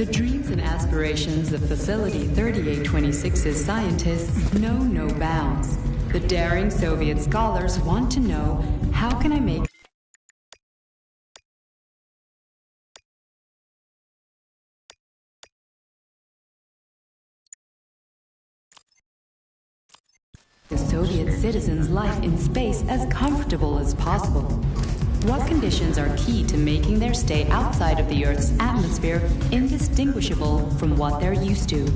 The dreams and aspirations of Facility 3826's scientists know no bounds. The daring Soviet scholars want to know, how can I make the Soviet citizen's life in space as comfortable as possible? What conditions are key to making their stay outside of the Earth's atmosphere indistinguishable from what they're used to?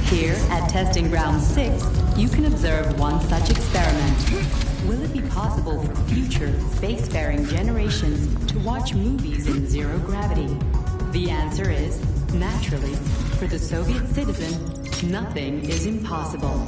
Here at Testing Ground 6, you can observe one such experiment. Will it be possible for future spacefaring generations to watch movies in zero gravity? The answer is, naturally, for the Soviet citizen, nothing is impossible.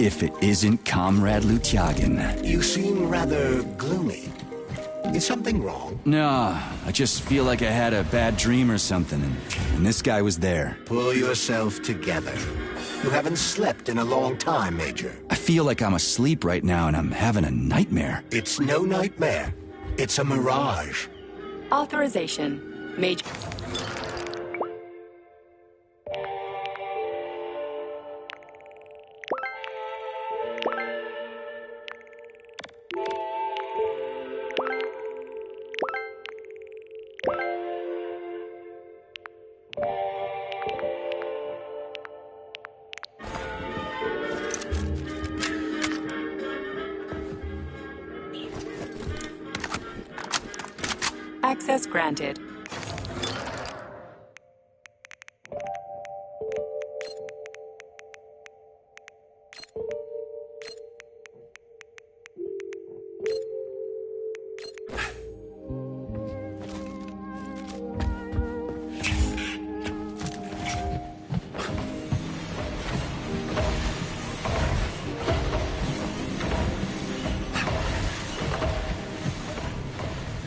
If it isn't Comrade Lutyagin. You seem rather gloomy. Is something wrong? No, I just feel like I had a bad dream or something, and this guy was there. Pull yourself together. You haven't slept in a long time, Major. I feel like I'm asleep right now and I'm having a nightmare. It's no nightmare. It's a mirage. Authorization. Major. Access granted.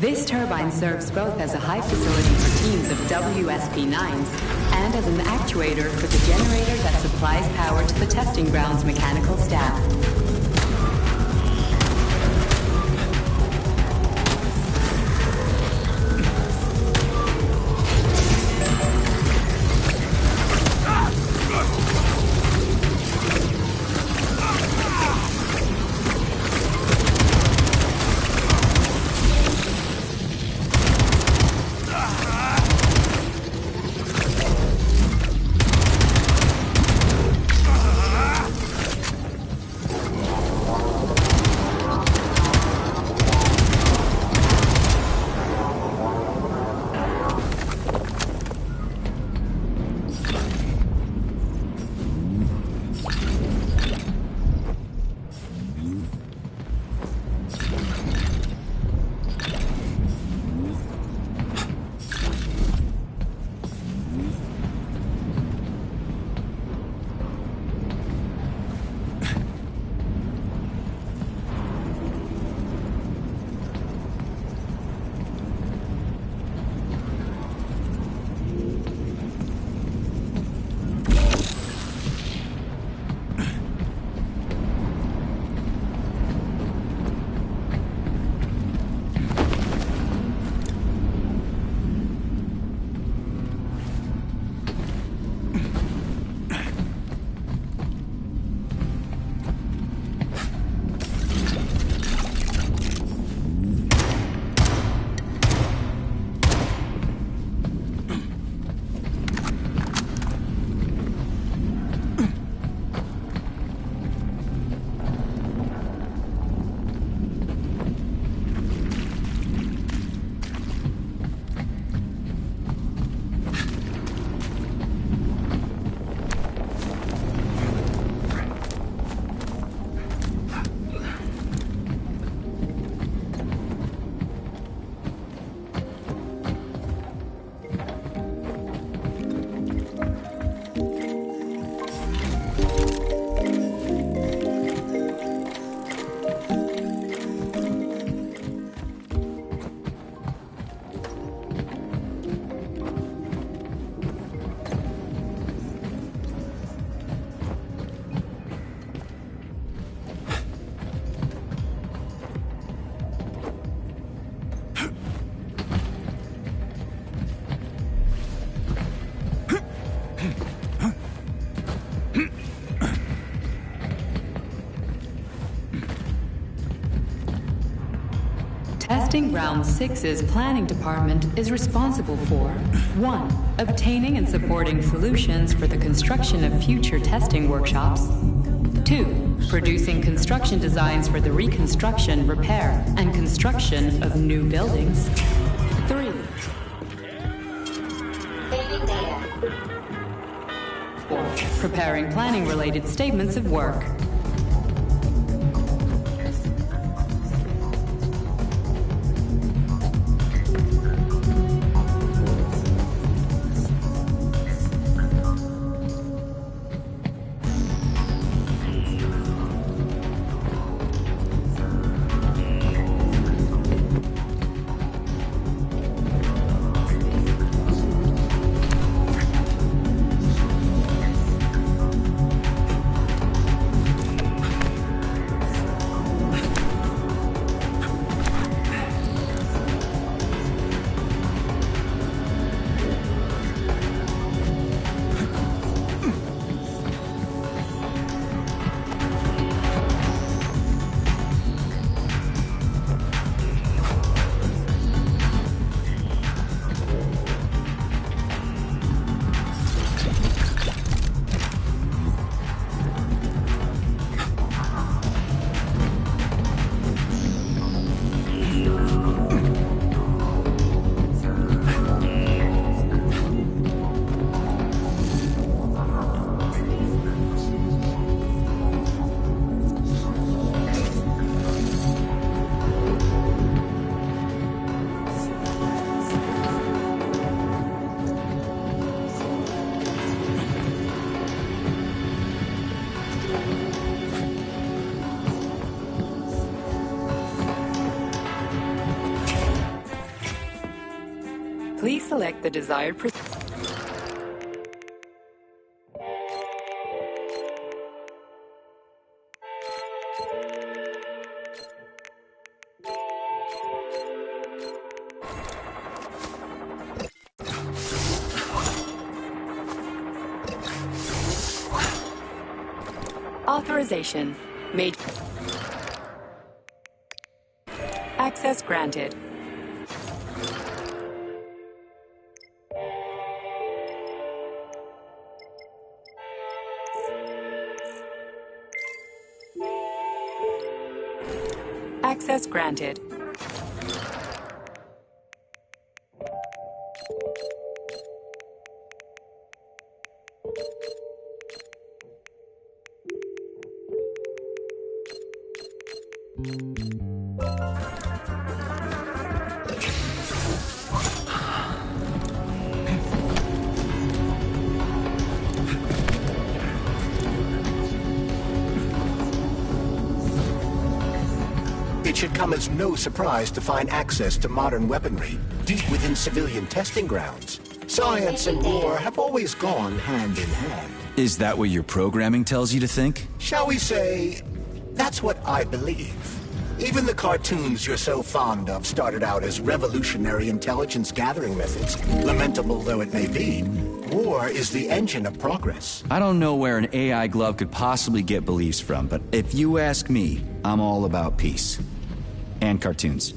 This turbine serves both as a high facility for teams of WSP-9s and as an actuator for the generator that supplies power to the testing ground's mechanical staff. Testing Ground 6's planning department is responsible for 1. Obtaining and supporting solutions for the construction of future testing workshops. 2. Producing construction designs for the reconstruction, repair, and construction of new buildings. 3. Saving data. 4. Preparing planning-related statements of work. Please select the desired authorization. Made. Access granted. Access granted. It should come as no surprise to find access to modern weaponry deep within civilian testing grounds. Science and war have always gone hand in hand. Is that what your programming tells you to think? Shall we say, that's what I believe. Even the cartoons you're so fond of started out as revolutionary intelligence gathering methods. Lamentable though it may be, war is the engine of progress. I don't know where an AI glove could possibly get beliefs from, but if you ask me, I'm all about peace. And cartoons.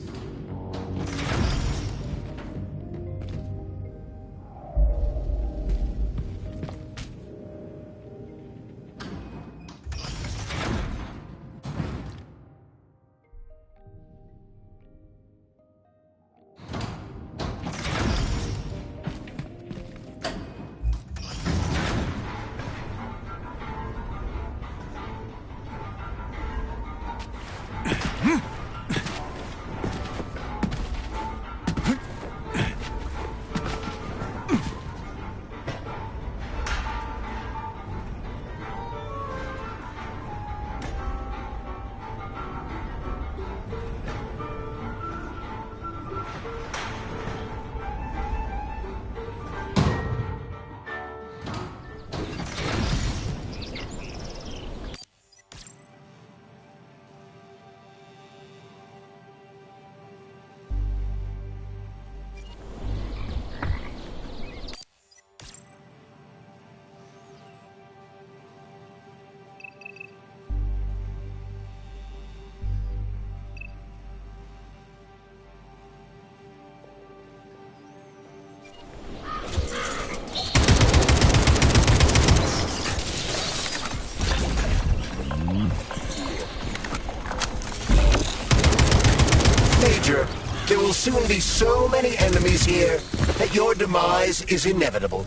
Major, there will soon be so many enemies here that your demise is inevitable.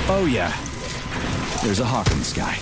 Oh yeah, there's a hawk in the sky.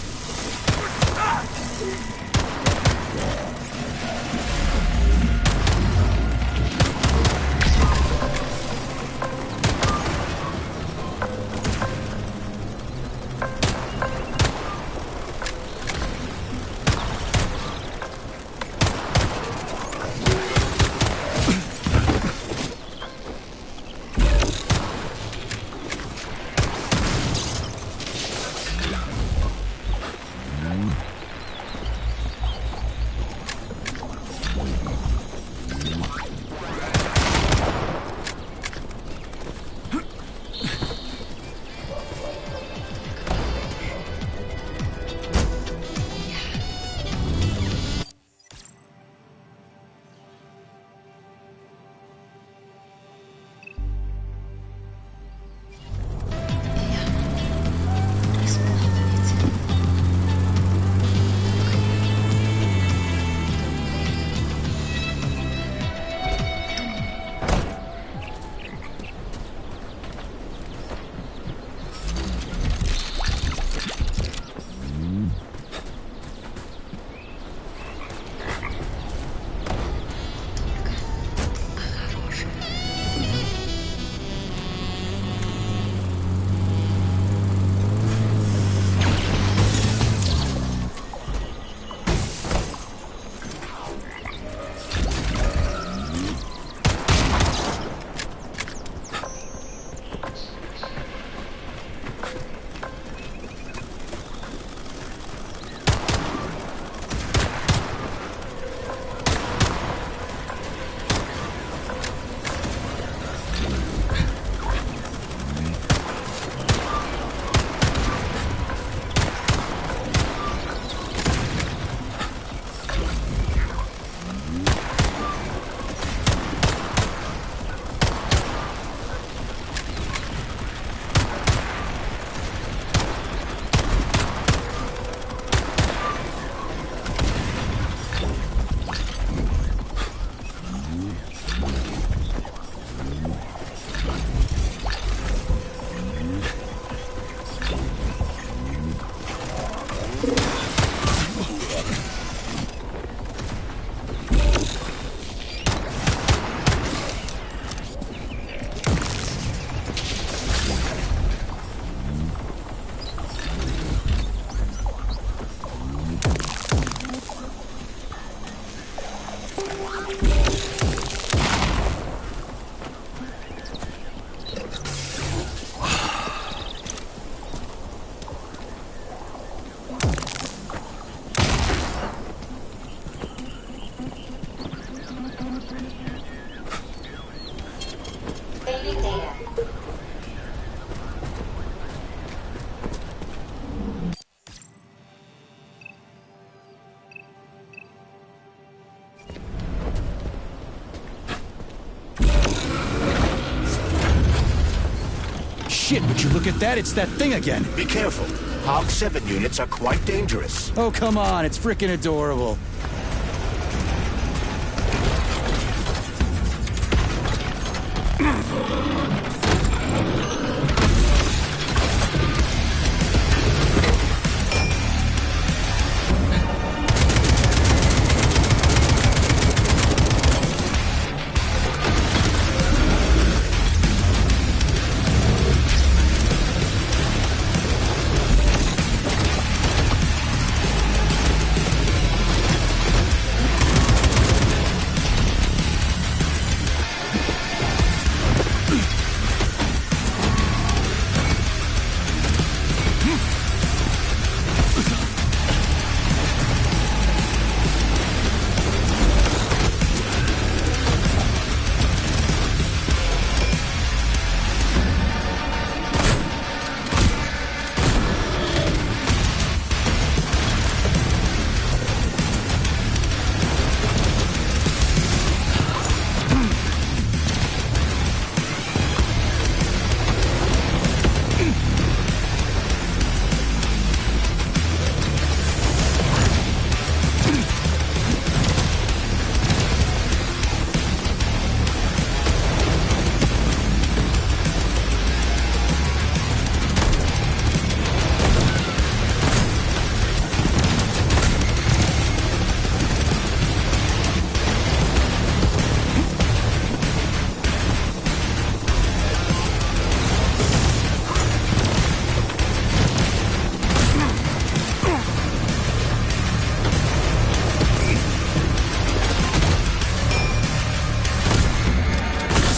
Shit, would you look at that? It's that thing again. Be careful. Hog 7 units are quite dangerous. Oh, come on. It's frickin' adorable.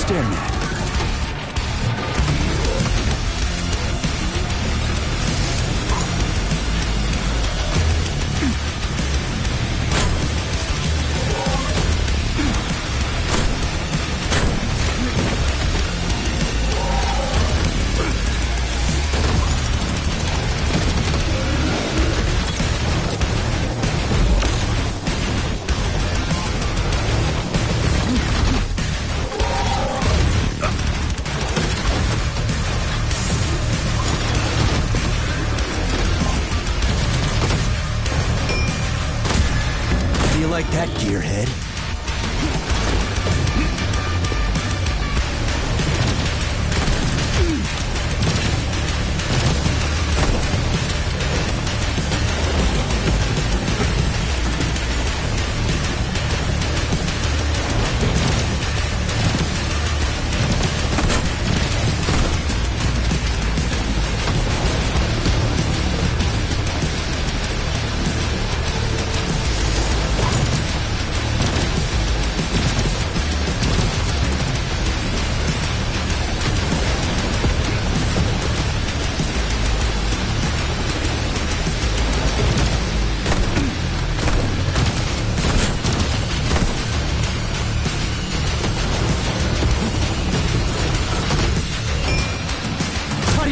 Staring at. Like that, gearhead?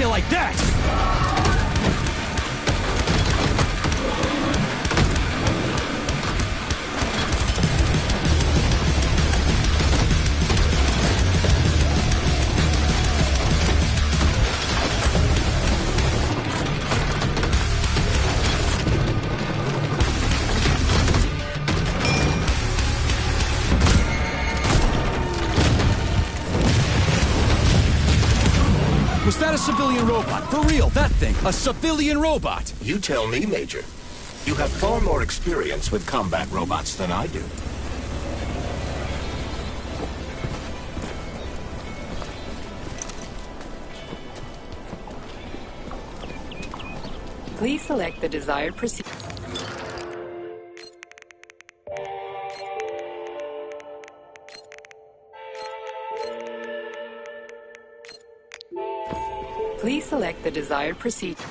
Like that! Was that a civilian robot? For real, that thing. A civilian robot. You tell me, Major. You have far more experience with combat robots than I do. Please select the desired procedure. Please select the desired procedure.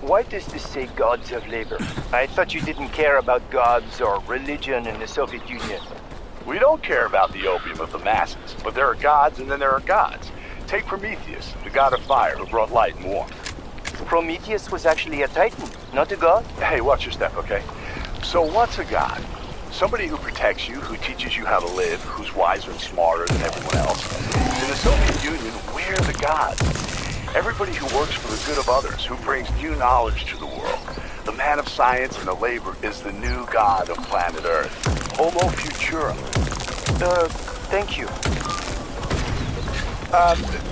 Why does this say gods of labor? I thought you didn't care about gods or religion in the Soviet Union. We don't care about the opium of the masses, but there are gods and then there are gods. Take Prometheus, the god of fire who brought light and warmth. Prometheus was actually a titan, not a god? Hey, watch your step, okay? So what's a god? Somebody who protects you, who teaches you how to live, who's wiser and smarter than everyone else. In the Soviet Union, we're the gods. Everybody who works for the good of others, who brings new knowledge to the world. The man of science and the labor is the new god of planet Earth. Homo Futura. Thank you.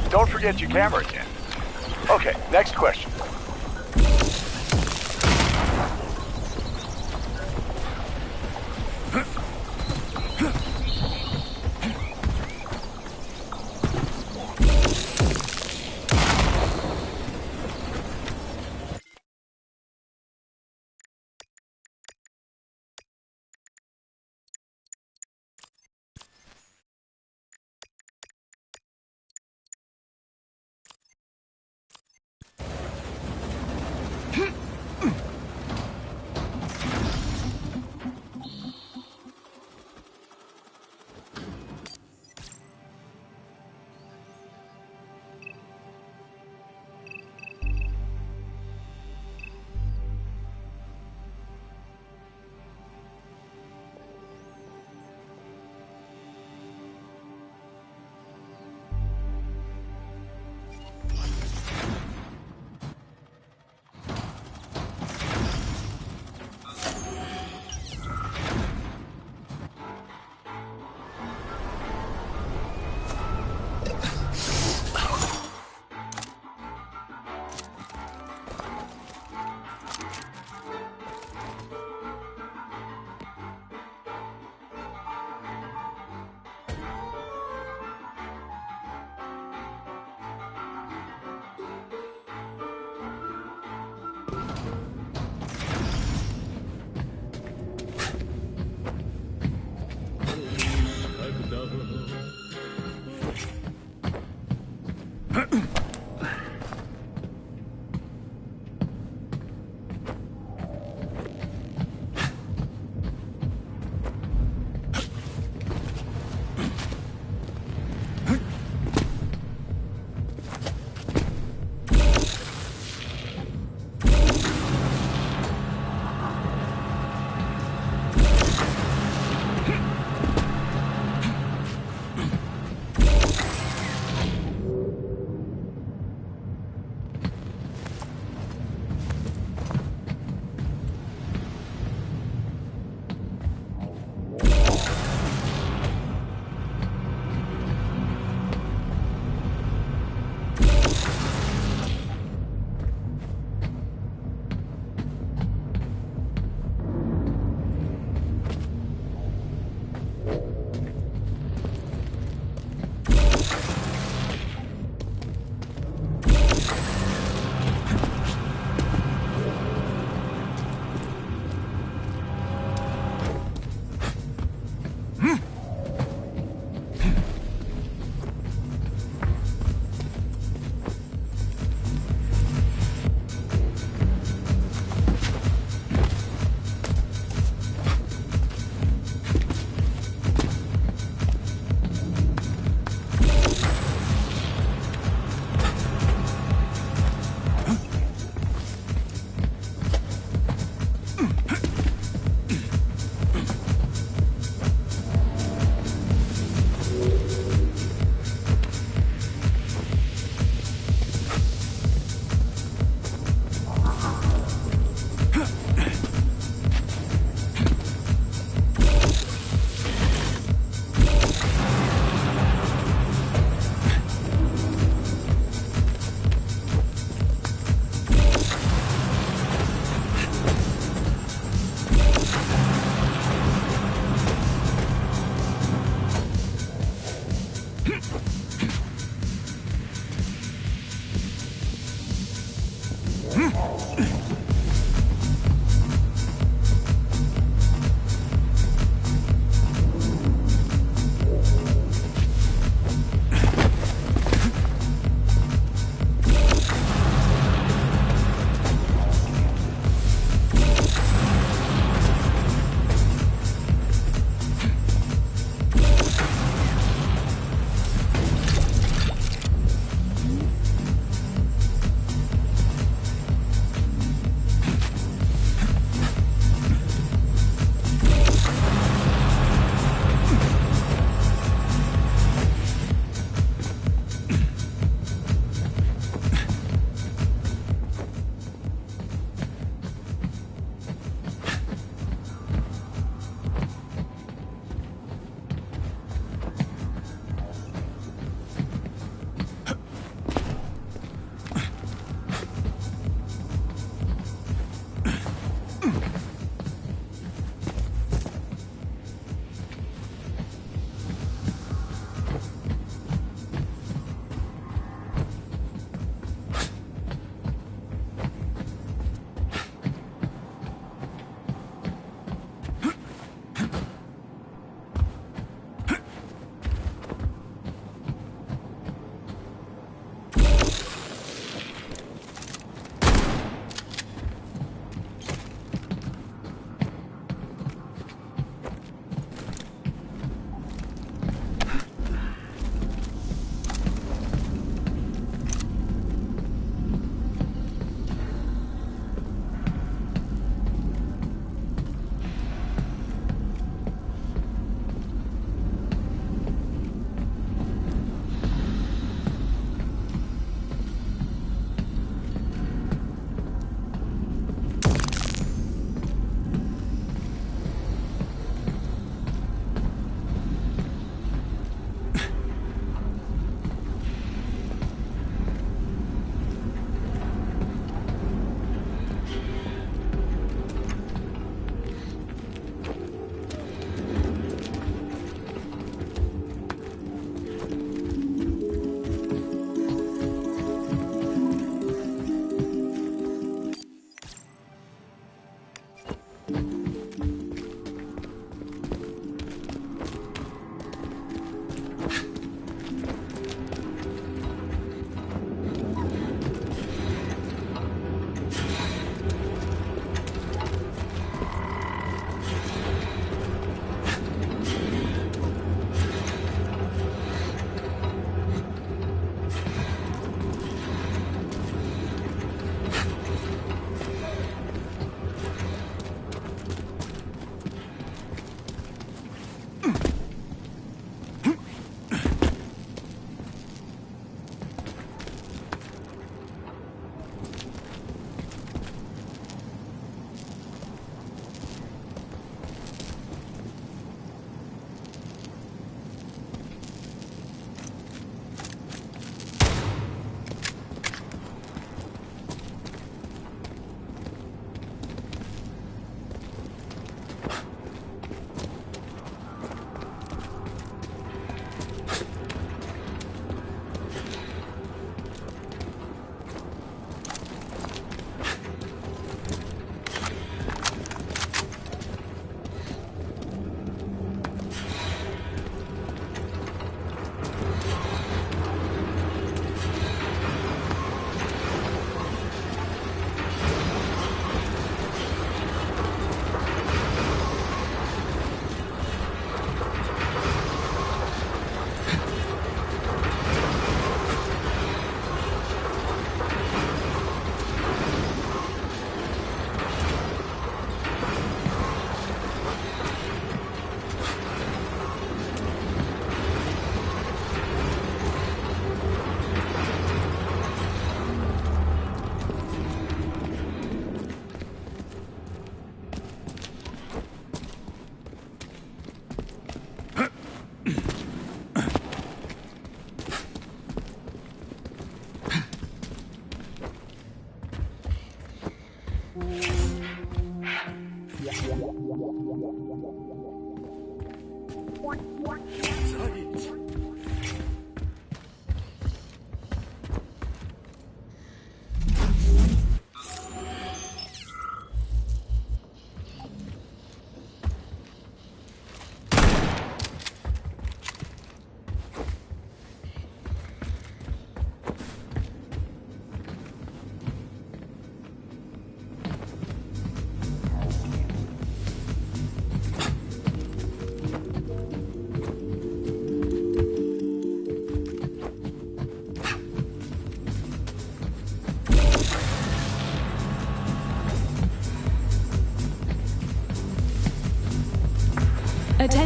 Don't forget your camera again. Okay, next question.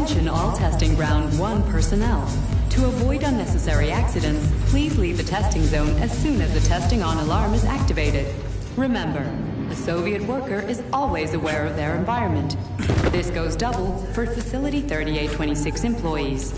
Attention all Testing Ground 1 personnel. To avoid unnecessary accidents, please leave the testing zone as soon as the testing on alarm is activated. Remember, a Soviet worker is always aware of their environment. This goes double for Facility 3826 employees.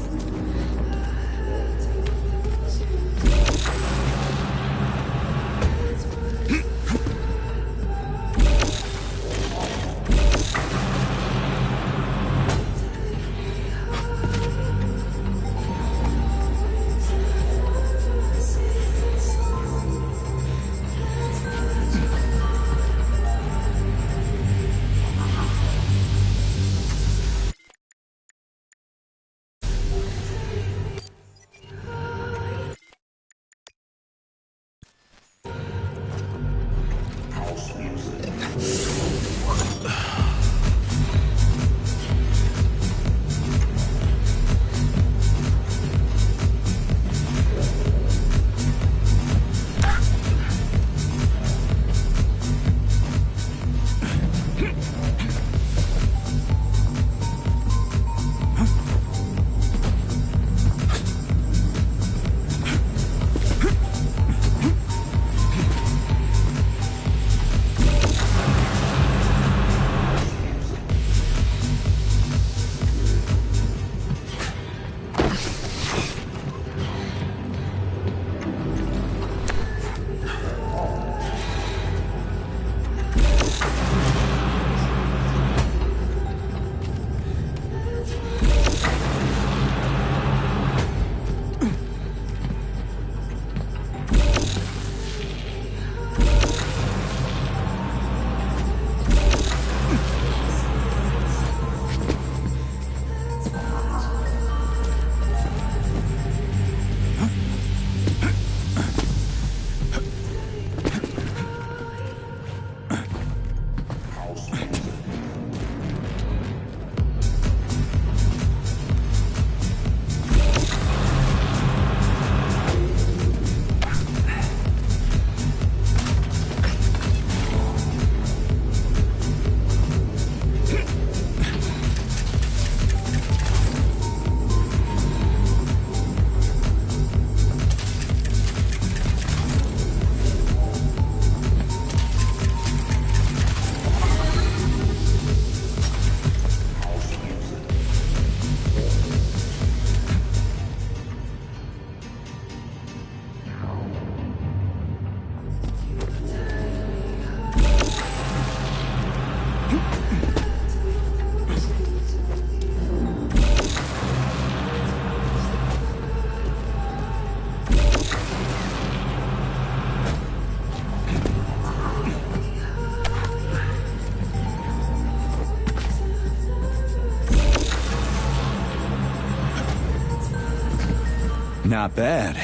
Not bad.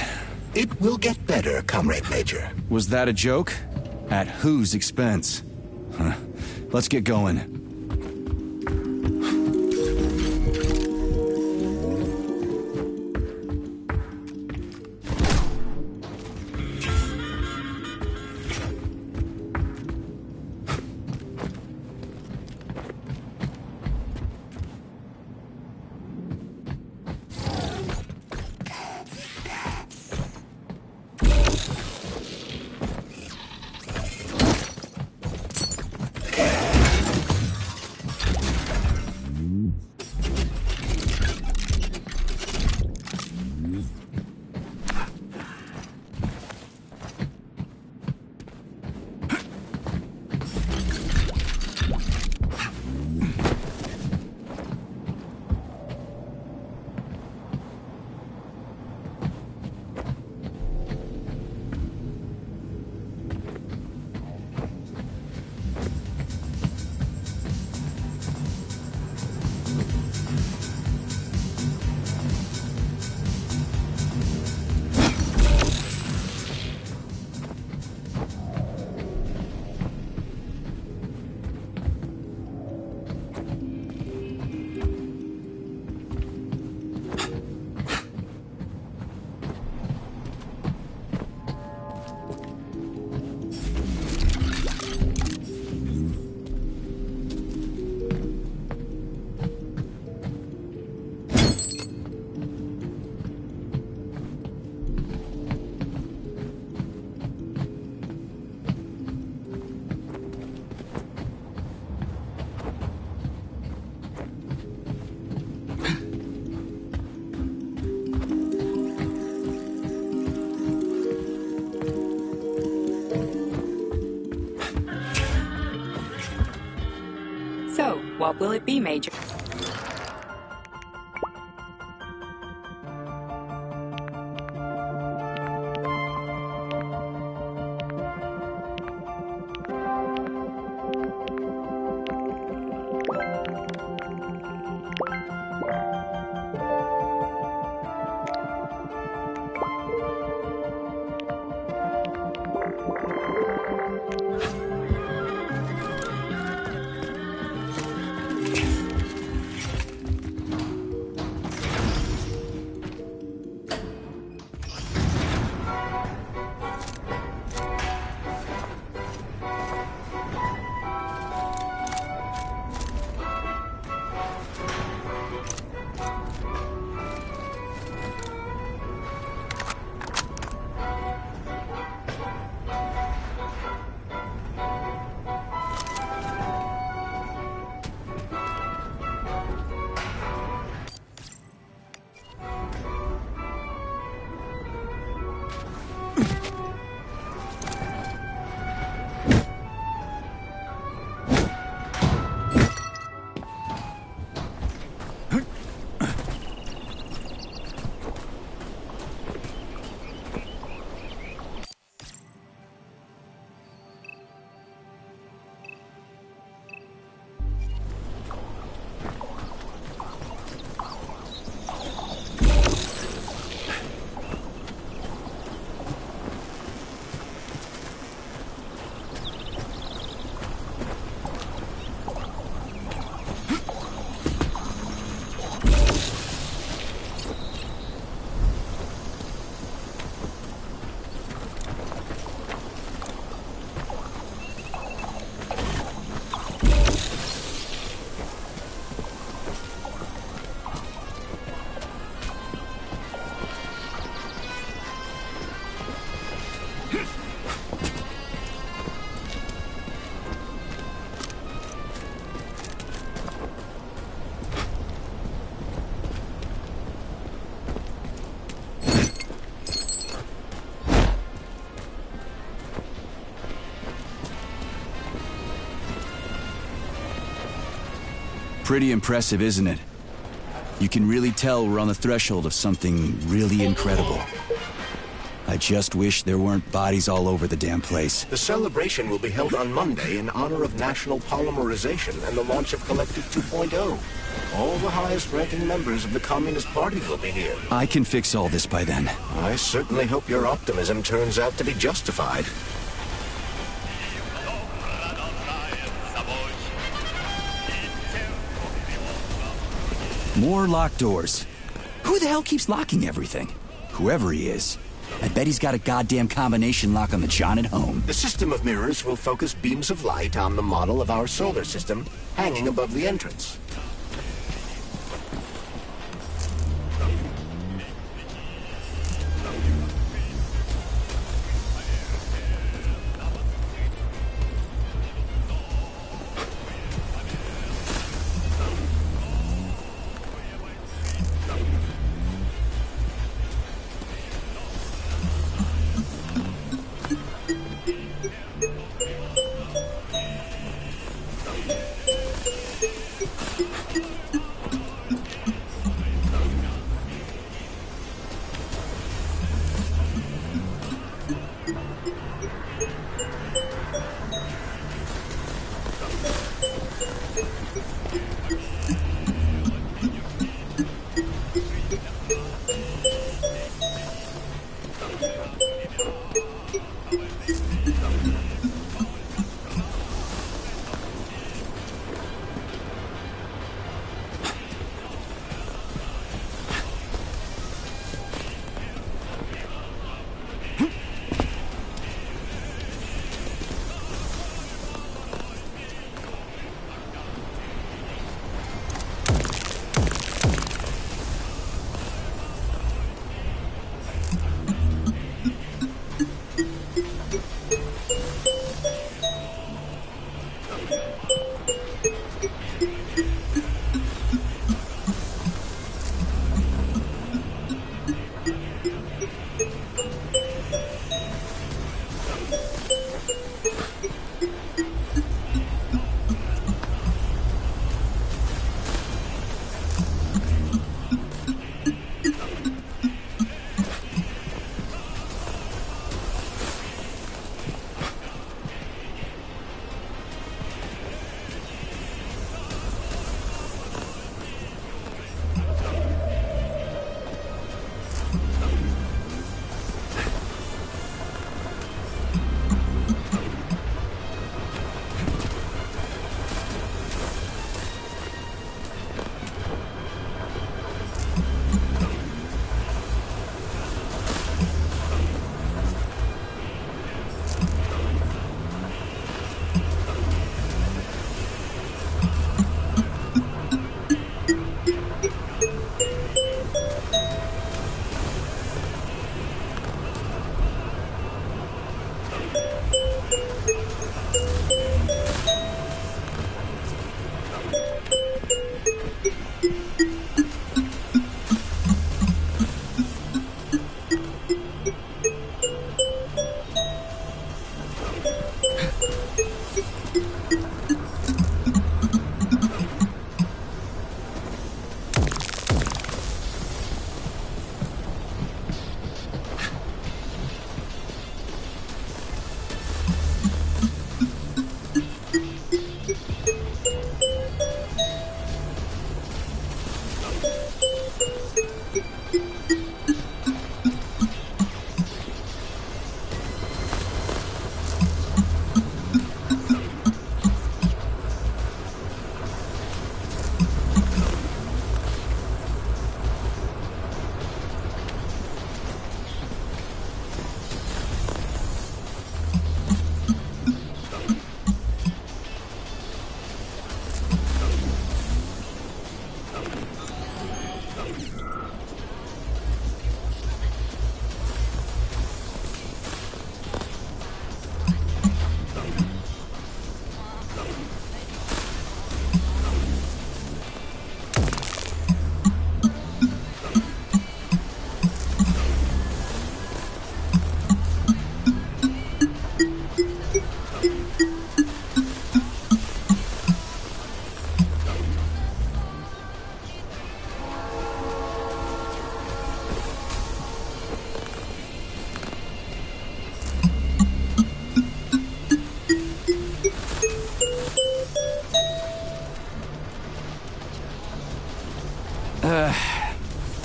It will get better, Comrade Major. Was that a joke? At whose expense? Huh. Let's get going. What will it be, Major? Pretty impressive, isn't it? You can really tell we're on the threshold of something really incredible. I just wish there weren't bodies all over the damn place. The celebration will be held on Monday in honor of National Polymerization and the launch of Collective 2.0. All the highest-ranking members of the Communist Party will be here. I can fix all this by then. I certainly hope your optimism turns out to be justified. More locked doors. Who the hell keeps locking everything? Whoever he is. I bet he's got a goddamn combination lock on the John at home. The system of mirrors will focus beams of light on the model of our solar system hanging above the entrance.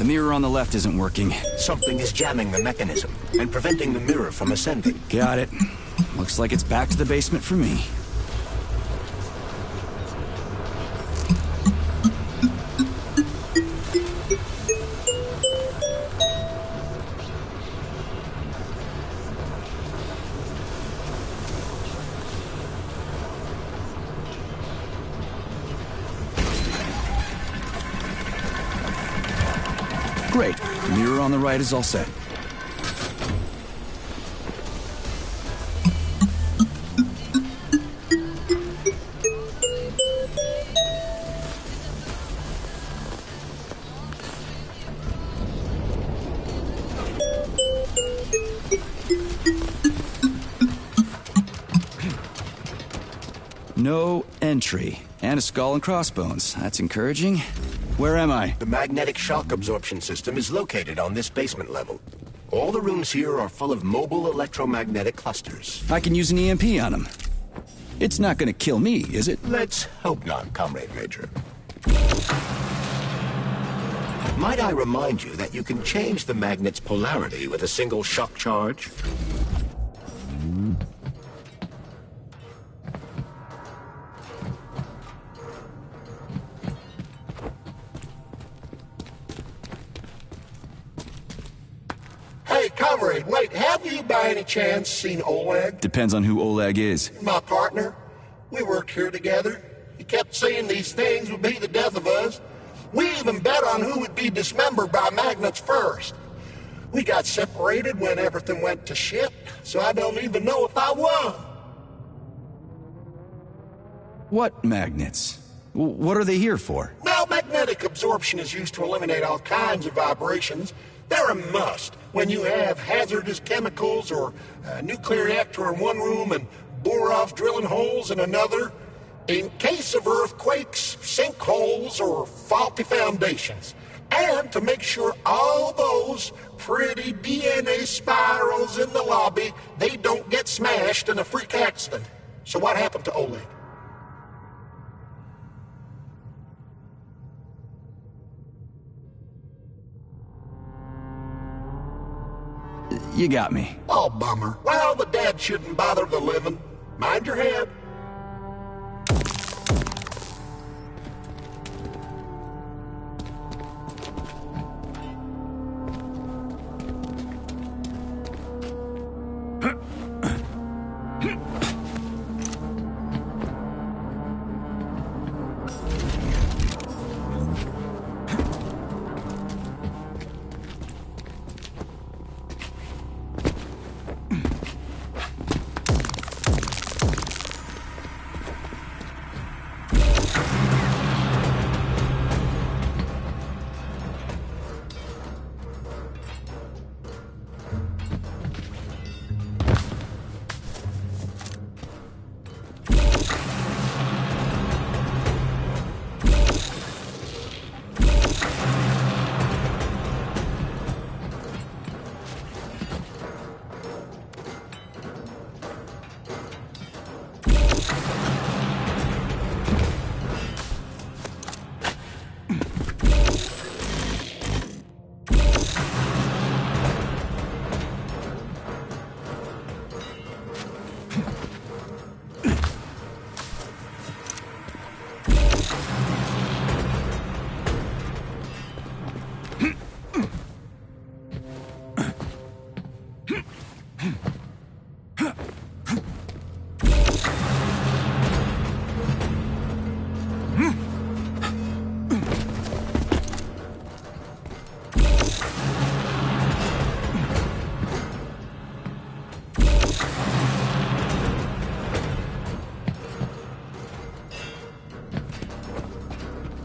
mirror on the left isn't working. Something is jamming the mechanism and preventing the mirror from ascending. Got it. Looks like it's back to the basement for me. Great. The mirror on the right is all set. No entry. And a skull and crossbones. That's encouraging. Where am I? The magnetic shock absorption system is located on this basement level. All the rooms here are full of mobile electromagnetic clusters. I can use an EMP on them. It's not gonna kill me, is it? Let's hope not, Comrade Major. Might I remind you that you can change the magnet's polarity with a single shock charge? Hey, Comrade, wait, have you by any chance seen Oleg? Depends on who Oleg is. My partner. We worked here together. He kept saying these things would be the death of us. We even bet on who would be dismembered by magnets first. We got separated when everything went to shit, so I don't even know if I won. What magnets? What are they here for? Now, magnetic absorption is used to eliminate all kinds of vibrations. They're a must when you have hazardous chemicals or a nuclear reactor in one room and bore-off drilling holes in another. In case of earthquakes, sinkholes, or faulty foundations. And to make sure all those pretty DNA spirals in the lobby, they don't get smashed in a freak accident. So what happened to Oleg? You got me. Oh, bummer. Well, the dead shouldn't bother the living. Mind your head.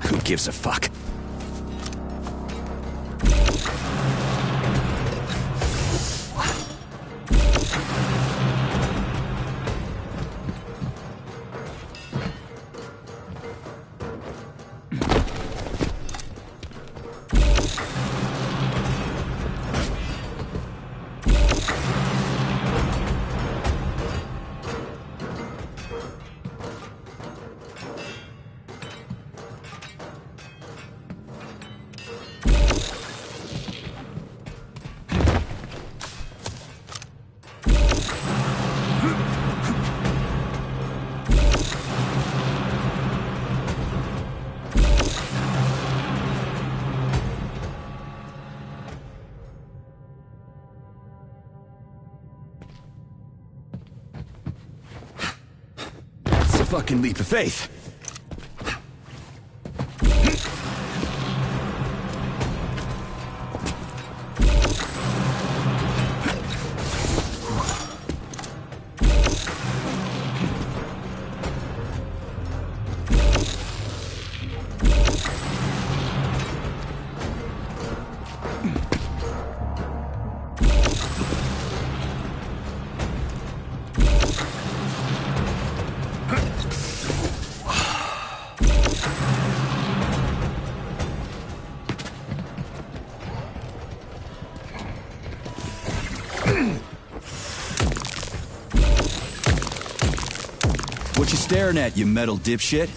Who gives a fuck? fucking leap of faith. What you staring at, you metal dipshit?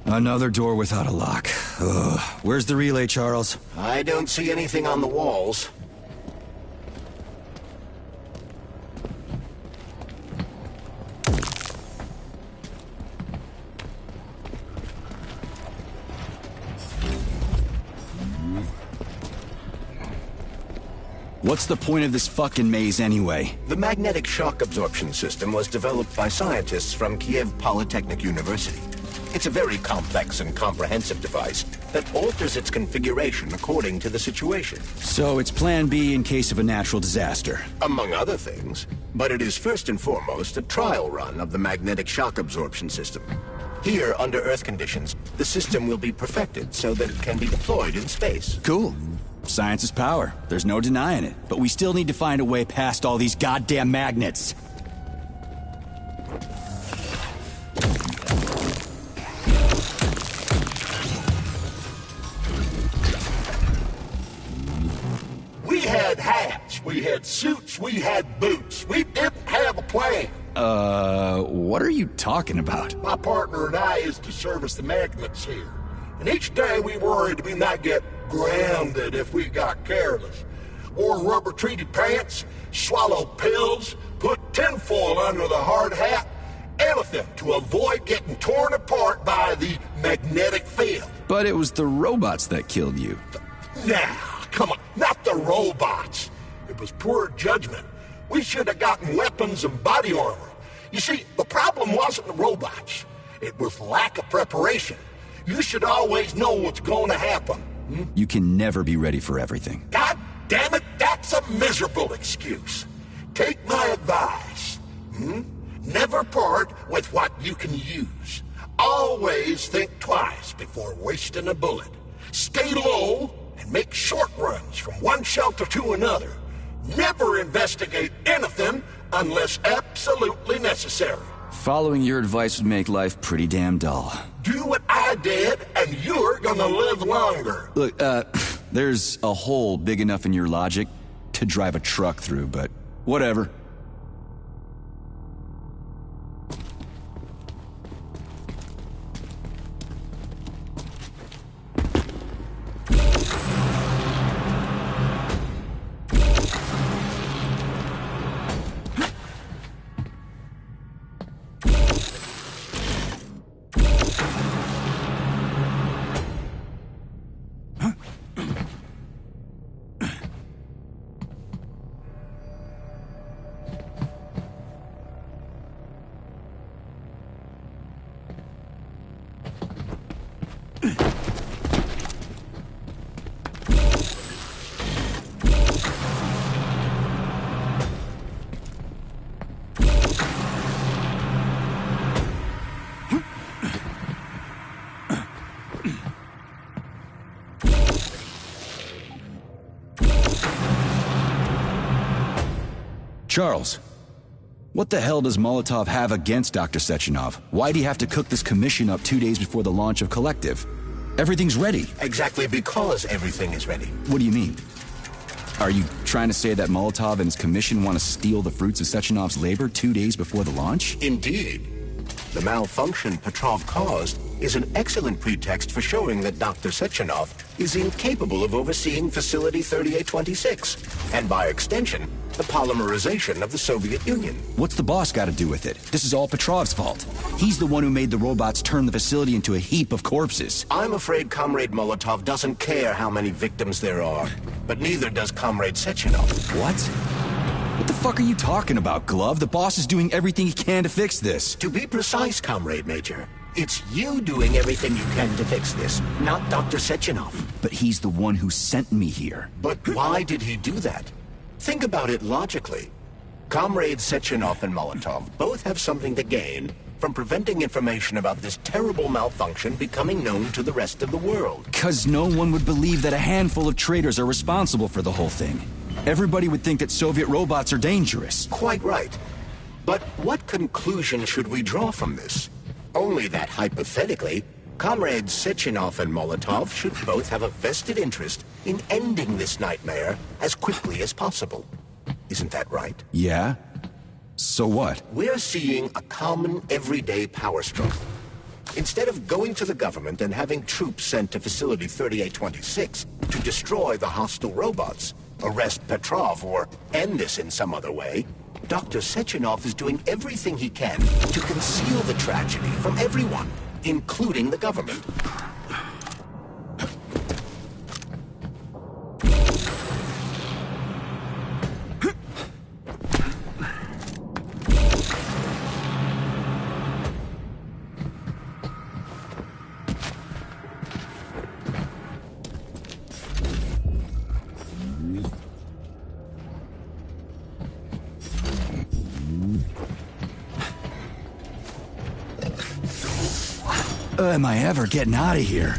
Another door without a lock. Ugh. Where's the relay, Charles? I don't see anything on the walls. What's the point of this fucking maze anyway? The magnetic shock absorption system was developed by scientists from Kiev Polytechnic University. It's a very complex and comprehensive device that alters its configuration according to the situation. So it's plan B in case of a natural disaster. Among other things. But it is first and foremost a trial run of the magnetic shock absorption system. Here, under Earth conditions, the system will be perfected so that it can be deployed in space. Cool. Science is power. There's no denying it. But we still need to find a way past all these goddamn magnets. We had hats, we had suits, we had boots. We didn't have a plan. What are you talking about? My partner and I is to service the magnets here. And each day we worried we might get grounded if we got careless. Wore rubber-treated pants, swallowed pills, put tinfoil under the hard hat, anything to avoid getting torn apart by the magnetic field. But it was the robots that killed you. Now, come on, not the robots. It was poor judgment. We should have gotten weapons and body armor. You see, the problem wasn't the robots. It was lack of preparation. You should always know what's going to happen. You can never be ready for everything. God damn it, that's a miserable excuse. Take my advice. Never part with what you can use. Always think twice before wasting a bullet. Stay low and make short runs from one shelter to another. Never investigate anything unless absolutely necessary. Following your advice would make life pretty damn dull. Do what I did, and you're gonna live longer. Look, there's a hole big enough in your logic to drive a truck through, but whatever. Charles, what the hell does Molotov have against Dr. Sechenov? Why'd he have to cook this commission up 2 days before the launch of Collective? Everything's ready. Exactly because everything is ready. What do you mean? Are you trying to say that Molotov and his commission want to steal the fruits of Sechenov's labor 2 days before the launch? Indeed. The malfunction Petrov caused is an excellent pretext for showing that Dr. Sechenov is incapable of overseeing Facility 3826, and by extension, the polymerization of the Soviet Union. What's the boss got to do with it? This is all Petrov's fault. He's the one who made the robots turn the facility into a heap of corpses. I'm afraid Comrade Molotov doesn't care how many victims there are, but neither does Comrade Sechenov. What? What the fuck are you talking about, Glove? The boss is doing everything he can to fix this. To be precise, Comrade Major, it's you doing everything you can to fix this, not Dr. Sechenov. But he's the one who sent me here. But why did he do that? Think about it logically. Comrades Sechenov and Molotov both have something to gain from preventing information about this terrible malfunction becoming known to the rest of the world. Because no one would believe that a handful of traitors are responsible for the whole thing. Everybody would think that Soviet robots are dangerous. Quite right. But what conclusion should we draw from this? Only that hypothetically, Comrades Sechenov and Molotov should both have a vested interest in ending this nightmare as quickly as possible. Isn't that right? Yeah? So what? We're seeing a common, everyday power struggle. Instead of going to the government and having troops sent to Facility 3826 to destroy the hostile robots, arrest Petrov, or end this in some other way, Dr. Sechenov is doing everything he can to conceal the tragedy from everyone, including the government. Am I ever getting out of here?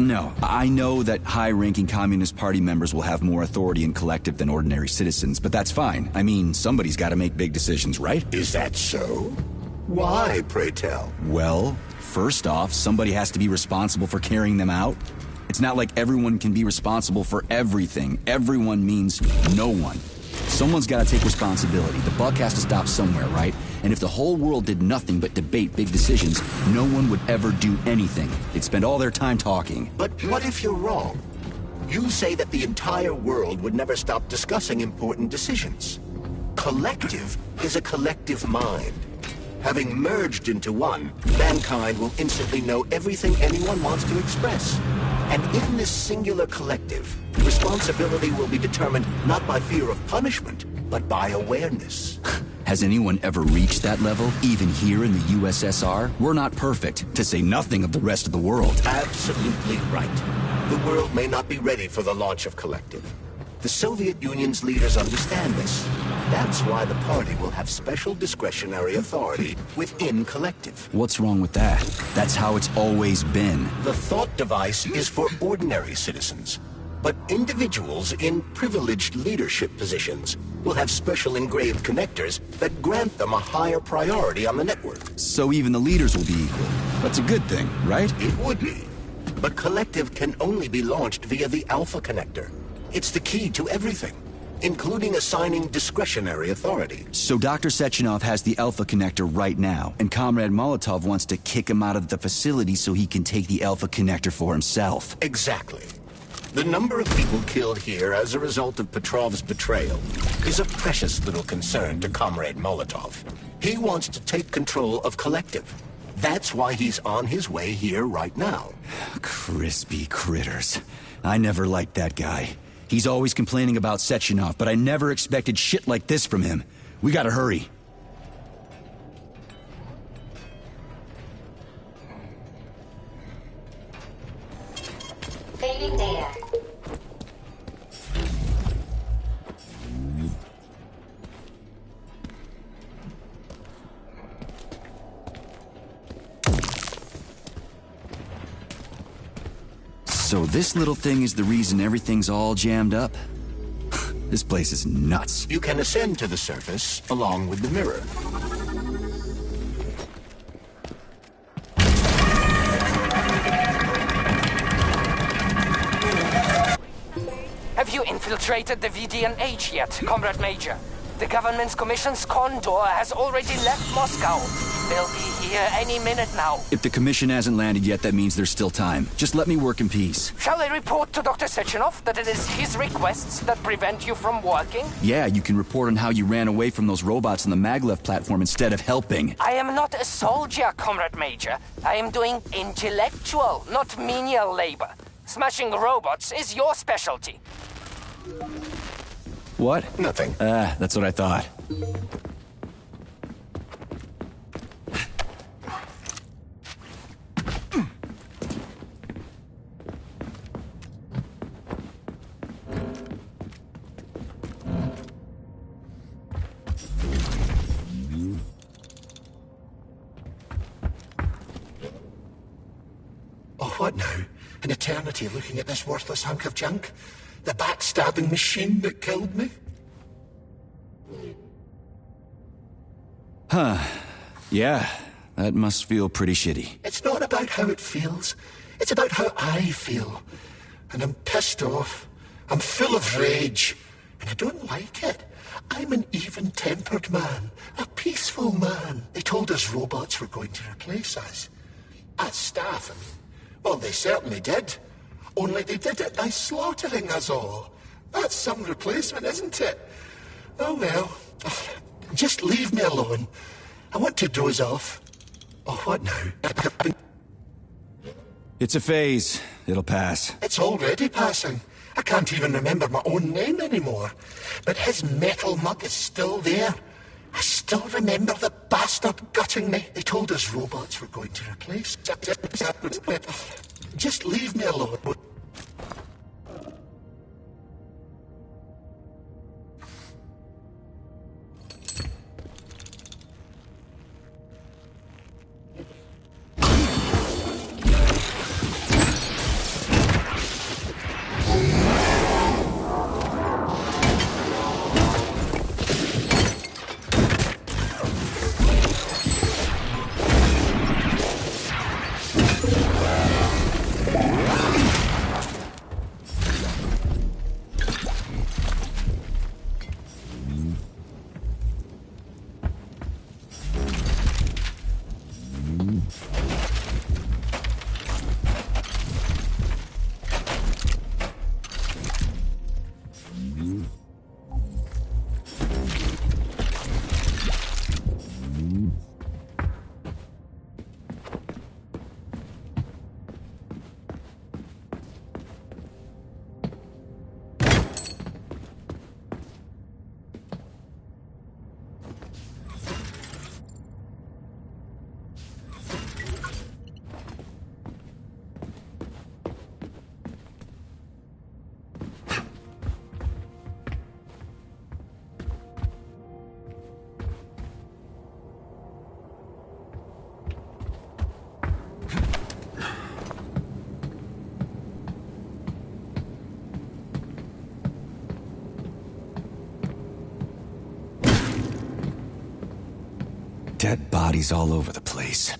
No, I know that high-ranking Communist Party members will have more authority in Collective than ordinary citizens, but that's fine. I mean, somebody's got to make big decisions, right? Is that so? Why, pray tell? Well, first off, somebody has to be responsible for carrying them out. It's not like everyone can be responsible for everything. Everyone means no one. Someone's got to take responsibility. The buck has to stop somewhere, right? And if the whole world did nothing but debate big decisions, no one would ever do anything. They'd spend all their time talking. But what if you're wrong? You say that the entire world would never stop discussing important decisions. Collective is a collective mind. Having merged into one, mankind will instantly know everything anyone wants to express. And in this singular collective, responsibility will be determined not by fear of punishment, but by awareness. Has anyone ever reached that level, even here in the USSR? We're not perfect, to say nothing of the rest of the world. Absolutely right. The world may not be ready for the launch of Collective. The Soviet Union's leaders understand this. That's why the party will have special discretionary authority within Collective. What's wrong with that? That's how it's always been. The thought device is for ordinary citizens. But individuals in privileged leadership positions will have special engraved connectors that grant them a higher priority on the network. So even the leaders will be equal. That's a good thing, right? It would be. But Collective can only be launched via the Alpha Connector. It's the key to everything, including assigning discretionary authority. So Dr. Sechenov has the Alpha Connector right now, and Comrade Molotov wants to kick him out of the facility so he can take the Alpha Connector for himself. Exactly. The number of people killed here as a result of Petrov's betrayal is a precious little concern to Comrade Molotov. He wants to take control of Collective. That's why he's on his way here right now. Crispy critters. I never liked that guy. He's always complaining about Sechenov, but I never expected shit like this from him. We gotta hurry. Saving data. So this little thing is the reason everything's all jammed up? This place is nuts. You can ascend to the surface along with the mirror. Have you infiltrated the VDNH yet, Comrade Major? The government's commission's Condor has already left Moscow. They'll be here any minute now. If the commission hasn't landed yet, that means there's still time. Just let me work in peace. Shall I report to Dr. Sechenov that it is his requests that prevent you from working? Yeah, you can report on how you ran away from those robots on the Maglev platform instead of helping. I am not a soldier, Comrade Major. I am doing intellectual, not menial labor. Smashing robots is your specialty. What? Nothing. That's what I thought. Oh, what now? An eternity looking at this worthless hunk of junk? The backstabbing machine that killed me? Yeah, that must feel pretty shitty. It's not about how it feels. It's about how I feel. And I'm pissed off. I'm full of rage. And I don't like it. I'm an even-tempered man. A peaceful man. They told us robots were going to replace us. As staff, I mean. Well, they certainly did. Only they did it by slaughtering us all. That's some replacement, isn't it? Oh, well. Just leave me alone. I want to doze off. Oh, what now? It's a phase. It'll pass. It's already passing. I can't even remember my own name anymore. But his metal mug is still there. I still remember the bastard gutting me. They told us robots were going to replace. Just leave me alone. Dead bodies all over the place.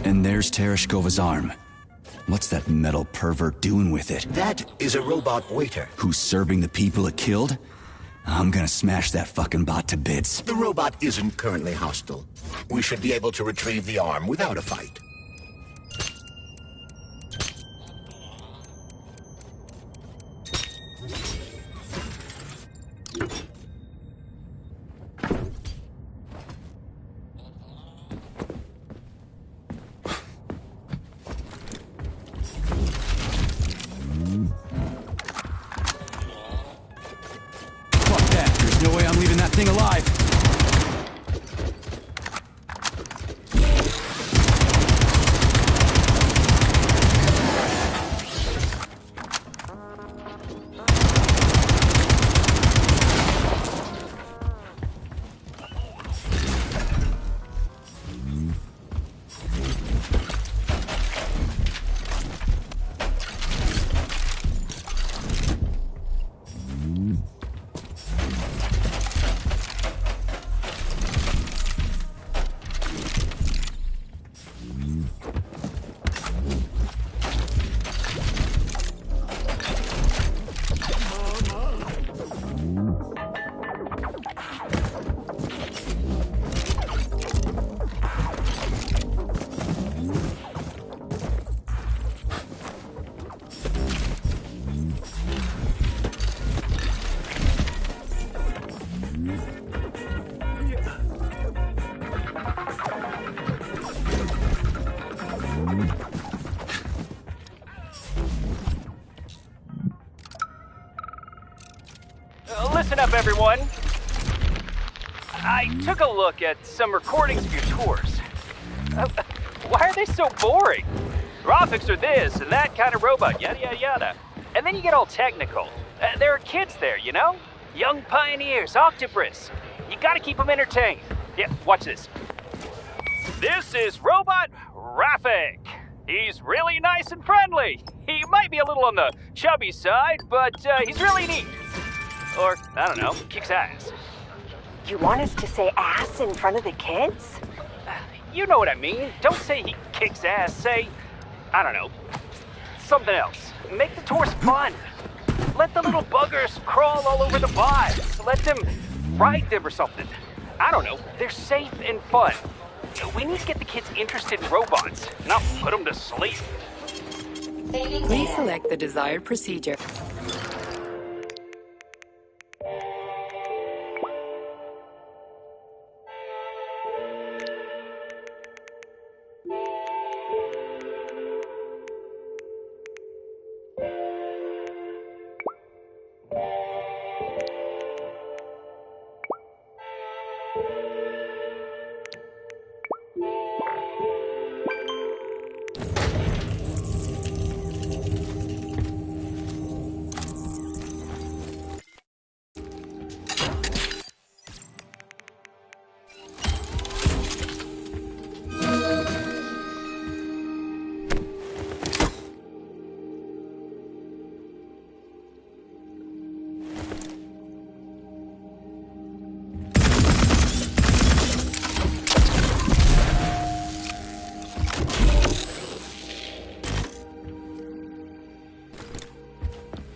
And there's Tereshkova's arm. What's that metal pervert doing with it? That is a robot waiter. Who's serving the people it killed? I'm gonna smash that fucking bot to bits. The robot isn't currently hostile. We should be able to retrieve the arm without a fight. No way I'm leaving that thing alive. Listen up, everyone. I took a look at some recordings of your tours. Why are they so boring? Graphics are this and that kind of robot, yada, yada, yada. And then you get all technical. There are kids there, you know? Young pioneers, Octopus. You gotta keep them entertained. Yeah, watch this. This is Robot Rafik. He's really nice and friendly. He might be a little on the chubby side, but he's really neat. Or, I don't know, kicks ass. You want us to say ass in front of the kids? You know what I mean. Don't say he kicks ass. Say, I don't know, something else. Make the tours fun. Let the little buggers crawl all over the bots. Let them ride them or something. I don't know. They're safe and fun. We need to get the kids interested in robots, not put them to sleep. Please select the desired procedure.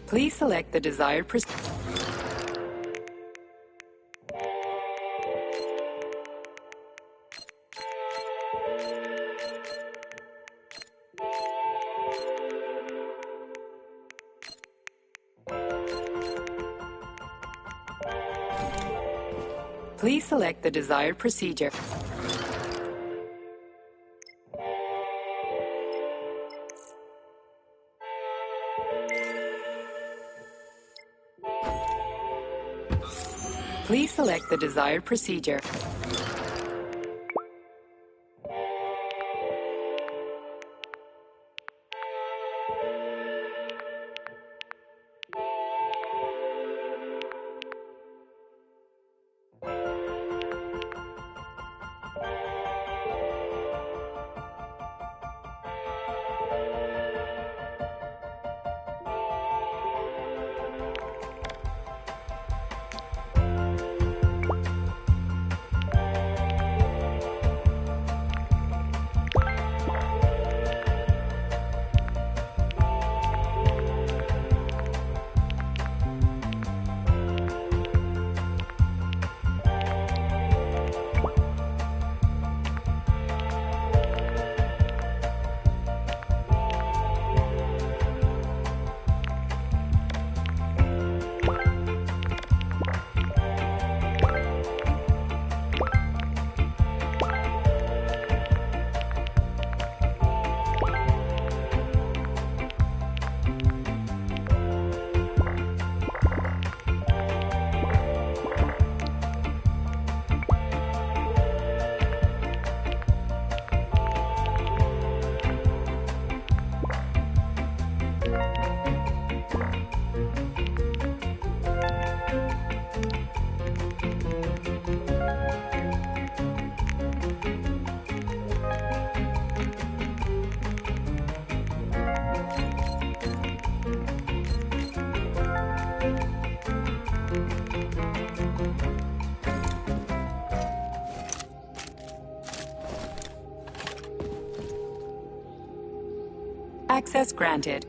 Please select the desired procedure. Please select the desired procedure. Please select the desired procedure. access granted.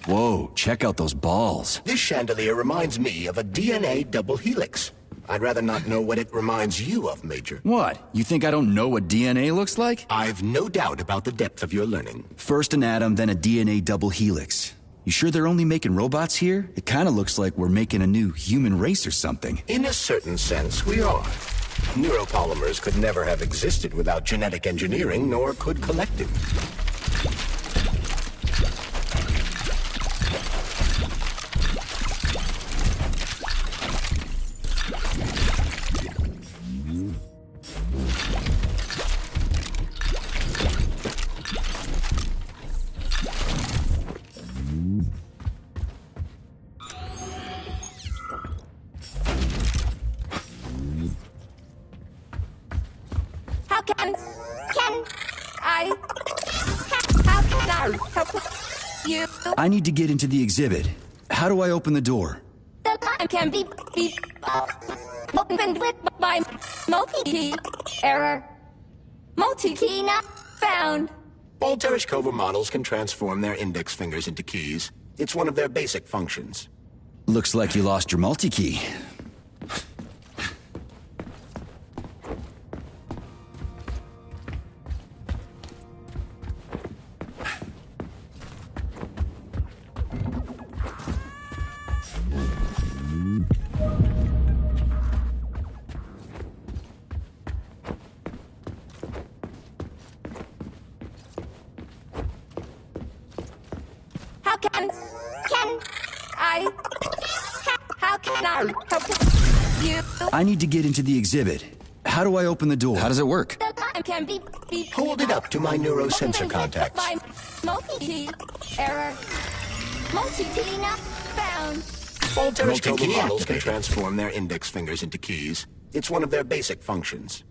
Whoa, check out those balls. This chandelier reminds me of a DNA double helix. I'd rather not know what it reminds you of, Major. What? You think I don't know what DNA looks like? I've no doubt about the depth of your learning. First an atom, then a DNA double helix. You sure they're only making robots here? It kinda looks like we're making a new human race or something. In a certain sense, we are. Neuropolymers could never have existed without genetic engineering, nor could collective. I need to get into the exhibit. How do I open the door? The line can be opened with my multi-key. Error. Multi-key not found. All Tereshkova models can transform their index fingers into keys. It's one of their basic functions. Looks like you lost your multi-key. I need to get into the exhibit. How do I open the door? How does it work? The line can be Hold it up to my neurosensor contacts. by multi-key. Error. Multi-key not found. All Tereshkova Multi-key models can activated. transform their index fingers into keys. It's one of their basic functions.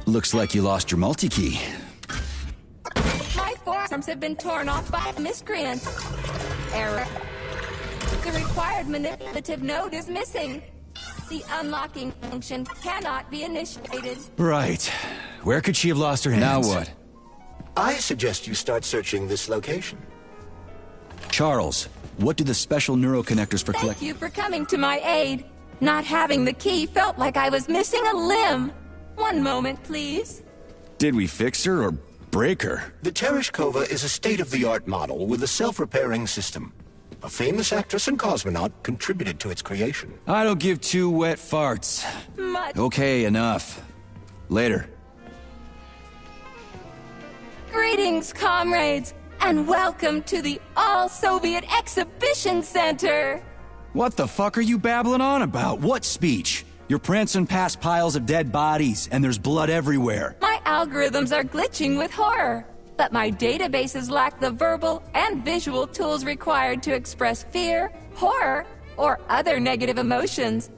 Looks like you lost your multi-key. My forearms have been torn off by a miscreant. Error. The required manipulative node is missing. The unlocking function cannot be initiated. Right. Where could she have lost her hands? Now what? I suggest you start searching this location. Charles, what do the special neuroconnectors for Thank you for coming to my aid. Not having the key felt like I was missing a limb. One moment, please. Did we fix her or break her? The Tereshkova is a state-of-the-art model with a self-repairing system. A famous actress and cosmonaut contributed to its creation. I don't give two wet farts. Much. Okay, enough. Later. Greetings, comrades, and welcome to the All-Soviet Exhibition Center. What the fuck are you babbling on about? What speech? You're prancing past piles of dead bodies, and there's blood everywhere. My algorithms are glitching with horror, but my databases lack the verbal and visual tools required to express fear, horror, or other negative emotions.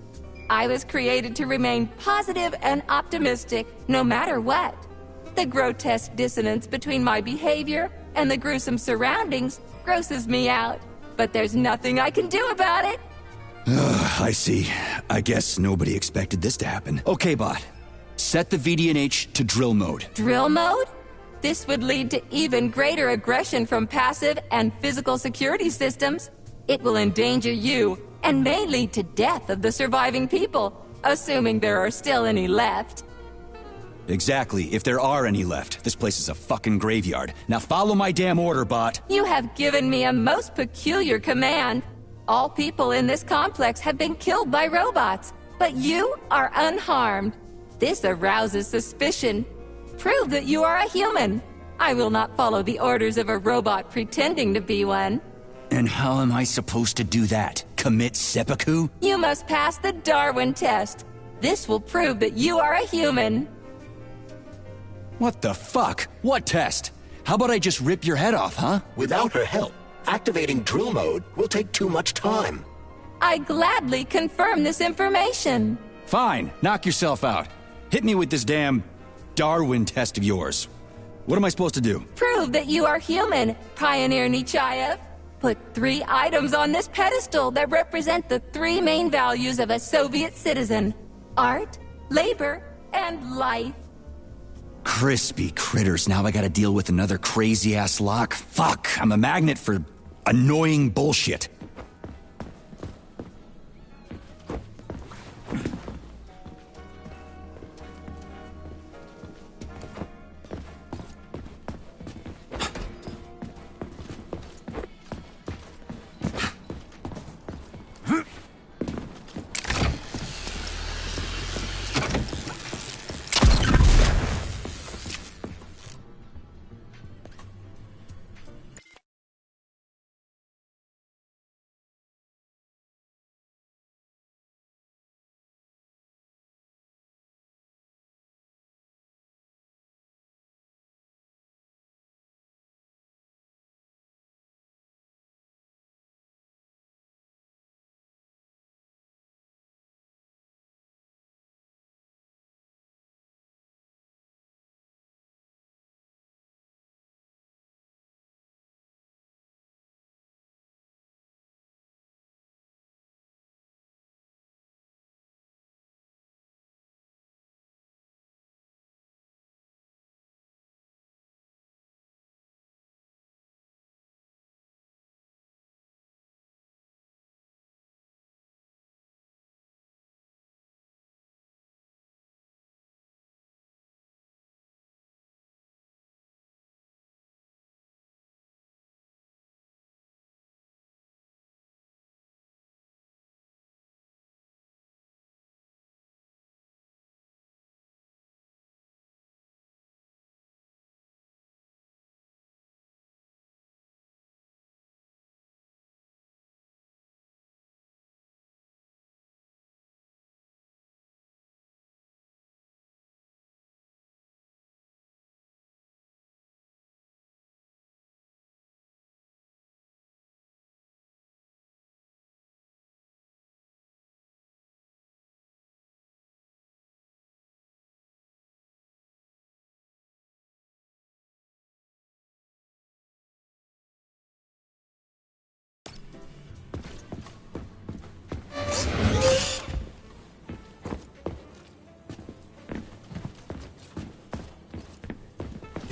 I was created to remain positive and optimistic, no matter what. The grotesque dissonance between my behavior and the gruesome surroundings grosses me out, but there's nothing I can do about it. I see. I guess nobody expected this to happen. Okay, bot. Set the VDNH to drill mode. Drill mode? This would lead to even greater aggression from passive and physical security systems. It will endanger you and may lead to death of the surviving people, assuming there are still any left. Exactly, if there are any left. This place is a fucking graveyard. Now follow my damn order, bot. You have given me a most peculiar command. All people in this complex have been killed by robots, but you are unharmed. This arouses suspicion. Prove that you are a human. I will not follow the orders of a robot pretending to be one. And how am I supposed to do that? Commit seppuku? You must pass the Darwin test. This will prove that you are a human. What the fuck? What test? How about I just rip your head off, huh? Without her help, activating drill mode will take too much time. I gladly confirm this information. Fine, knock yourself out. Hit me with this damn Darwin test of yours. What am I supposed to do? Prove that you are human, Pioneer Nechayev. Put 3 items on this pedestal that represent the 3 main values of a Soviet citizen: art, labor, and life. Crispy critters, now I gotta deal with another crazy-ass lock. Fuck, I'm a magnet for annoying bullshit.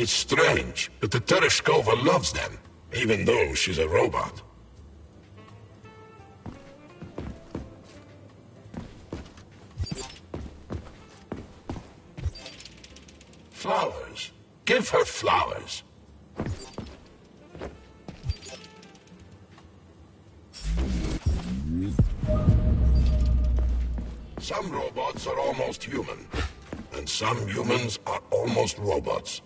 It's strange, but the Tereshkova loves them, even though she's a robot. Flowers. Give her flowers. Some robots are almost human, and some humans are almost robots.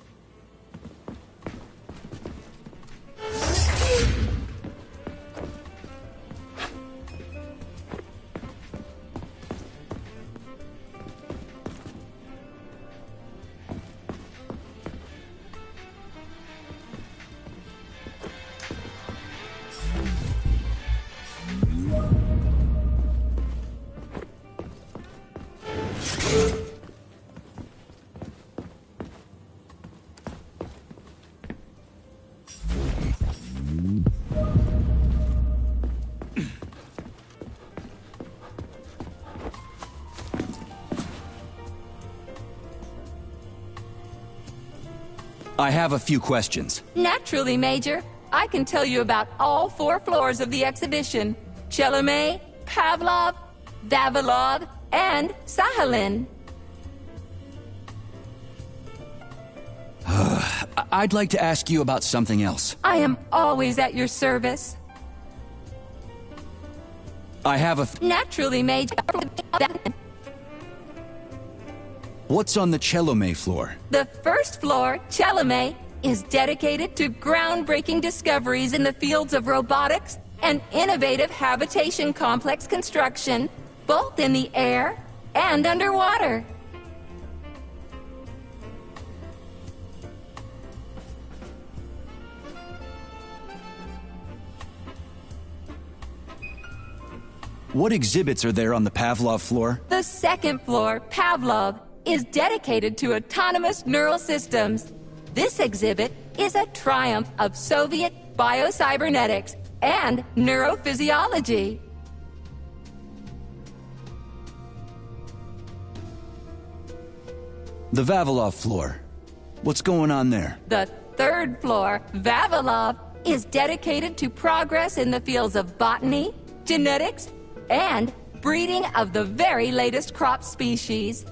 I have a few questions. Naturally, Major. I can tell you about all 4 floors of the exhibition: Chelomey, Pavlov, Vavilov, and Sakhalin. I'd like to ask you about something else. I am always at your service. I have a... Naturally, Major. What's on the Chelomey floor? The first floor, Chelomey, is dedicated to groundbreaking discoveries in the fields of robotics and innovative habitation complex construction, both in the air and underwater. What exhibits are there on the Pavlov floor? The second floor, Pavlov, is dedicated to autonomous neural systems. This exhibit is a triumph of Soviet biocybernetics and neurophysiology. The Vavilov floor. What's going on there? The third floor, Vavilov, is dedicated to progress in the fields of botany, genetics, and breeding of the very latest crop species.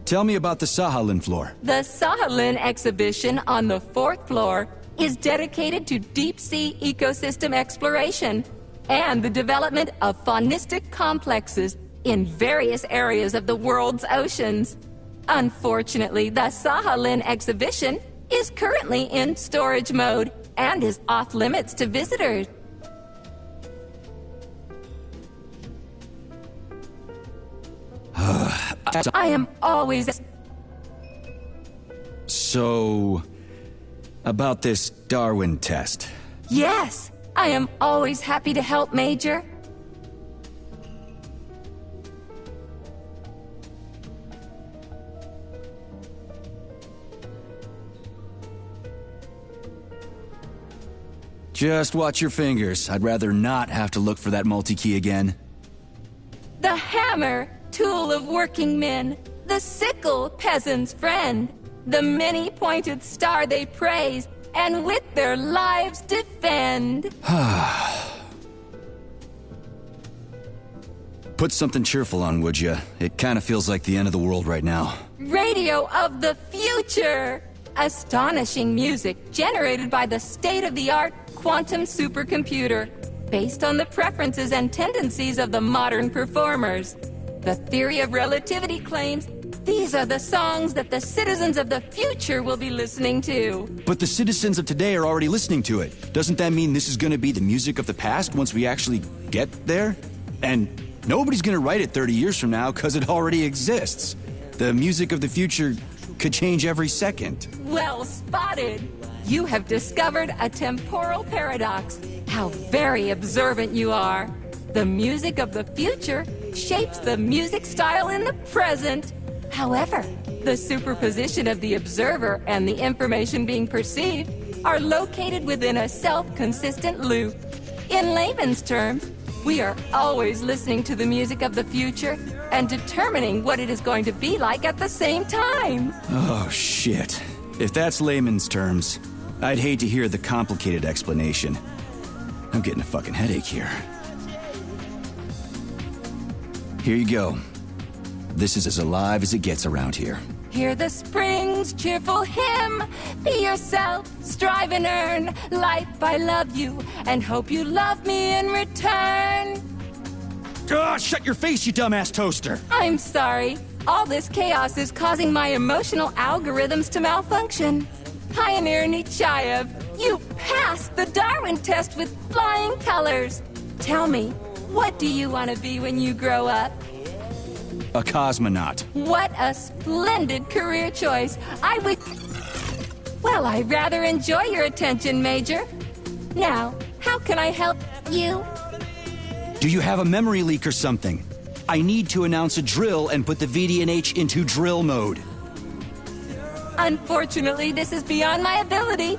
Tell me about the Sahalin floor. The Sahalin exhibition on the fourth floor is dedicated to deep-sea ecosystem exploration and the development of faunistic complexes in various areas of the world's oceans. Unfortunately, the Sahalin exhibition is currently in storage mode and is off-limits to visitors. I am always... So, about this Darwin test. Yes, I am always happy to help, Major. Just watch your fingers. I'd rather not have to look for that multi-key again. The hammer, tool of working men. The sickle, peasant's friend. The many-pointed star they praise, and with their lives defend. Put something cheerful on, would ya? It kind of feels like the end of the world right now. Radio of the future! Astonishing music generated by the state-of-the-art quantum supercomputer, based on the preferences and tendencies of the modern performers. The theory of relativity claims these are the songs that the citizens of the future will be listening to. But the citizens of today are already listening to it. Doesn't that mean this is going to be the music of the past once we actually get there? And nobody's going to write it 30 years from now because it already exists. The music of the future could change every second. Well spotted! You have discovered a temporal paradox. How very observant you are. The music of the future shapes the music style in the present. However, the superposition of the observer and the information being perceived are located within a self-consistent loop. In layman's terms, we are always listening to the music of the future and determining what it is going to be like at the same time. Oh, shit. If that's layman's terms, I'd hate to hear the complicated explanation. I'm getting a fucking headache here. Here you go. This is as alive as it gets around here. Hear the spring's cheerful hymn. Be yourself, strive and earn. Life, I love you, and hope you love me in return. Shut your face, you dumbass toaster! I'm sorry. All this chaos is causing my emotional algorithms to malfunction. Pioneer Nechayev, you passed the Darwin test with flying colors. Tell me, what do you want to be when you grow up? A cosmonaut. What a splendid career choice. Well, I rather enjoy your attention, Major. Now, how can I help you? Do you have a memory leak or something? I need to announce a drill and put the VDNH into drill mode. Unfortunately, this is beyond my ability.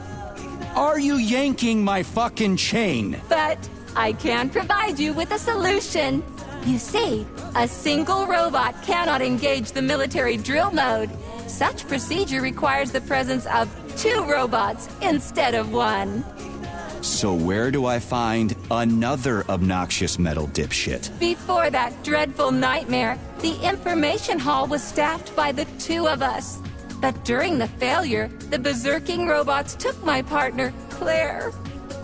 Are you yanking my fucking chain? But I can provide you with a solution. You see, a single robot cannot engage the military drill mode. Such procedure requires the presence of 2 robots instead of 1. So where do I find another obnoxious metal dipshit? Before that dreadful nightmare, the information hall was staffed by the 2 of us. But during the failure, the berserking robots took my partner, Claire,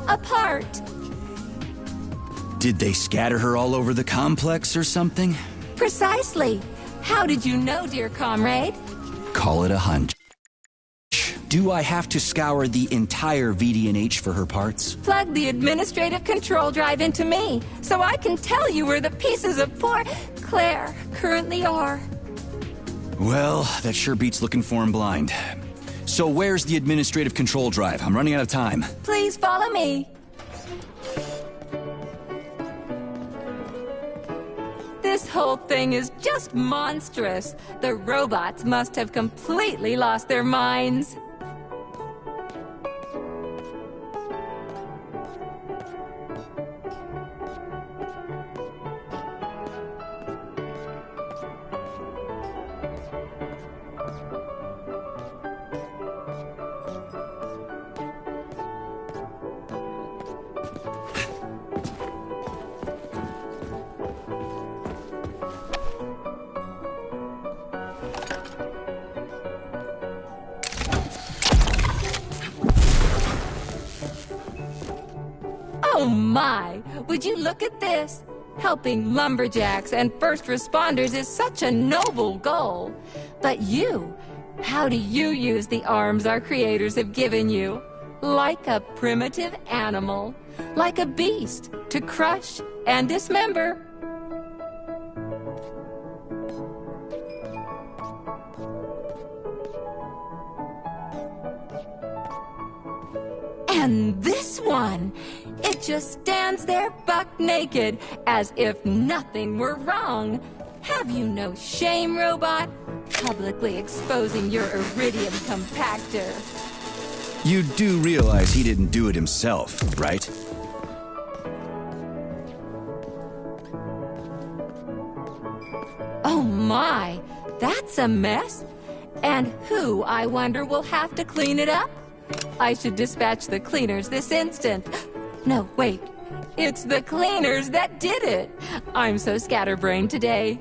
apart. Did they scatter her all over the complex or something? Precisely. How did you know, dear comrade? Call it a hunch. Do I have to scour the entire VDNH for her parts? Plug the administrative control drive into me, so I can tell you where the pieces of poor Claire currently are. Well, that sure beats looking for him blind. So where's the administrative control drive? I'm running out of time. Please follow me. This This whole thing is just monstrous. The robots must have completely lost their minds. Oh my! Would you look at this? Helping lumberjacks and first responders is such a noble goal. But you, how do you use the arms our creators have given you? Like a primitive animal, like a beast, to crush and dismember. And this one, it just stands there buck naked, as if nothing were wrong. Have you no shame, robot? Publicly exposing your iridium compactor. You do realize he didn't do it himself, right? Oh my, that's a mess. And who, I wonder, will have to clean it up? I should dispatch the cleaners this instant. No, wait. It's the cleaners that did it. I'm so scatterbrained today.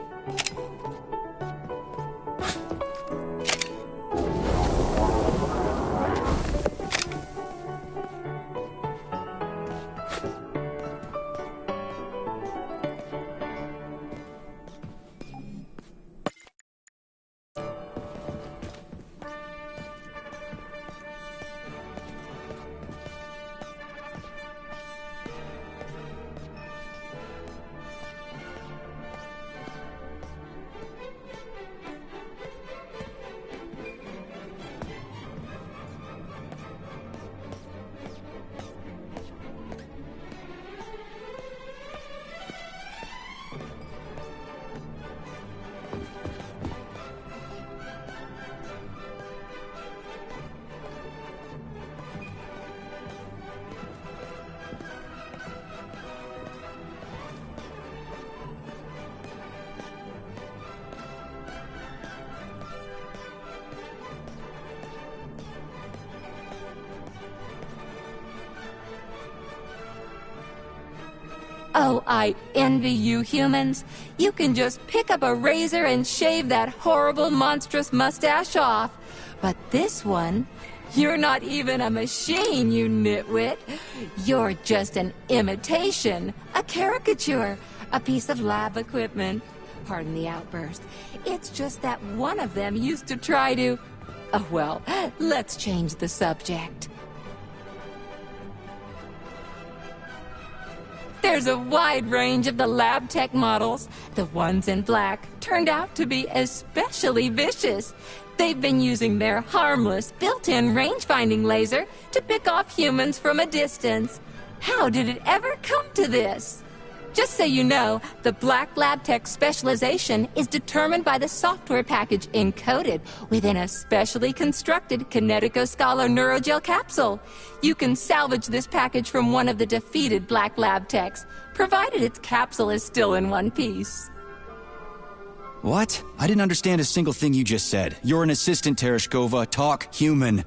Oh, I envy you humans. You can just pick up a razor and shave that horrible, monstrous mustache off. But this one, you're not even a machine, you nitwit. You're just an imitation, a caricature, a piece of lab equipment. Pardon the outburst. It's just that one of them used to try to... Oh, well, let's change the subject. There's a wide range of the lab tech models. The ones in black turned out to be especially vicious. They've been using their harmless, built-in range-finding laser to pick off humans from a distance. How did it ever come to this? Just so you know, the Black Lab Tech specialization is determined by the software package encoded within a specially constructed Kinetico Scala Neurogel capsule. You can salvage this package from one of the defeated Black Lab Techs, provided its capsule is still in one piece. What? I didn't understand a single thing you just said. You're an assistant, Tereshkova. Talk human.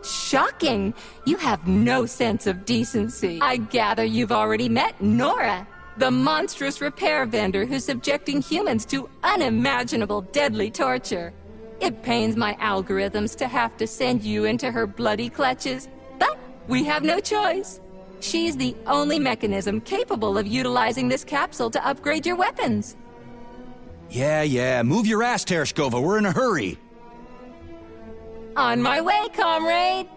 Shocking! You have no sense of decency. I gather you've already met Nora, the monstrous repair vendor who's subjecting humans to unimaginable deadly torture. It pains my algorithms to have to send you into her bloody clutches, but we have no choice. She's the only mechanism capable of utilizing this capsule to upgrade your weapons. Yeah, move your ass, Tereshkova. We're in a hurry. On my way, comrade!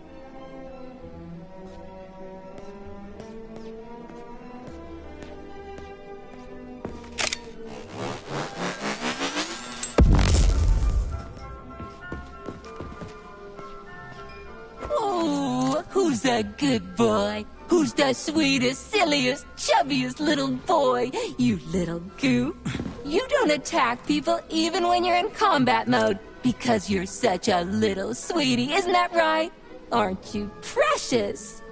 Oh, who's a good boy? Who's the sweetest, silliest, chubbiest little boy? You little goof. You don't attack people even when you're in combat mode because you're such a little sweetie. Isn't that right? Aren't you precious?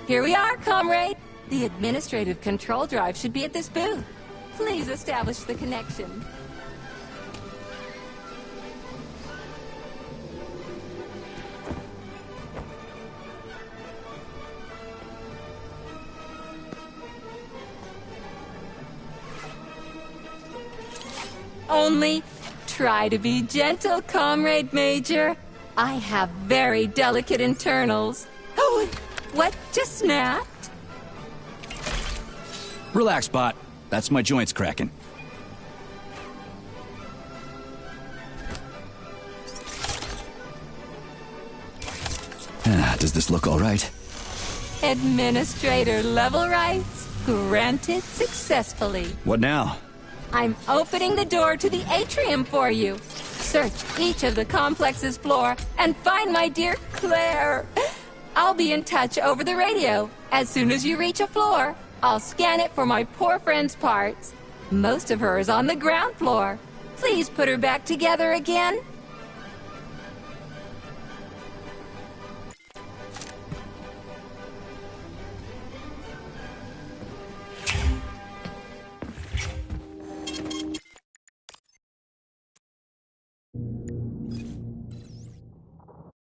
Here we are, comrade. The administrative control drive should be at this booth. Please establish the connection. Only try to be gentle, Comrade Major. I have very delicate internals. Oh, what just snapped? Relax, Bot. That's my joints cracking. Does this look all right? Administrator level rights granted successfully. What now? I'm opening the door to the atrium for you. Search each of the complex's floor and find my dear Claire. I'll be in touch over the radio. As soon as you reach a floor, I'll scan it for my poor friend's parts. Most of her is on the ground floor. Please put her back together again.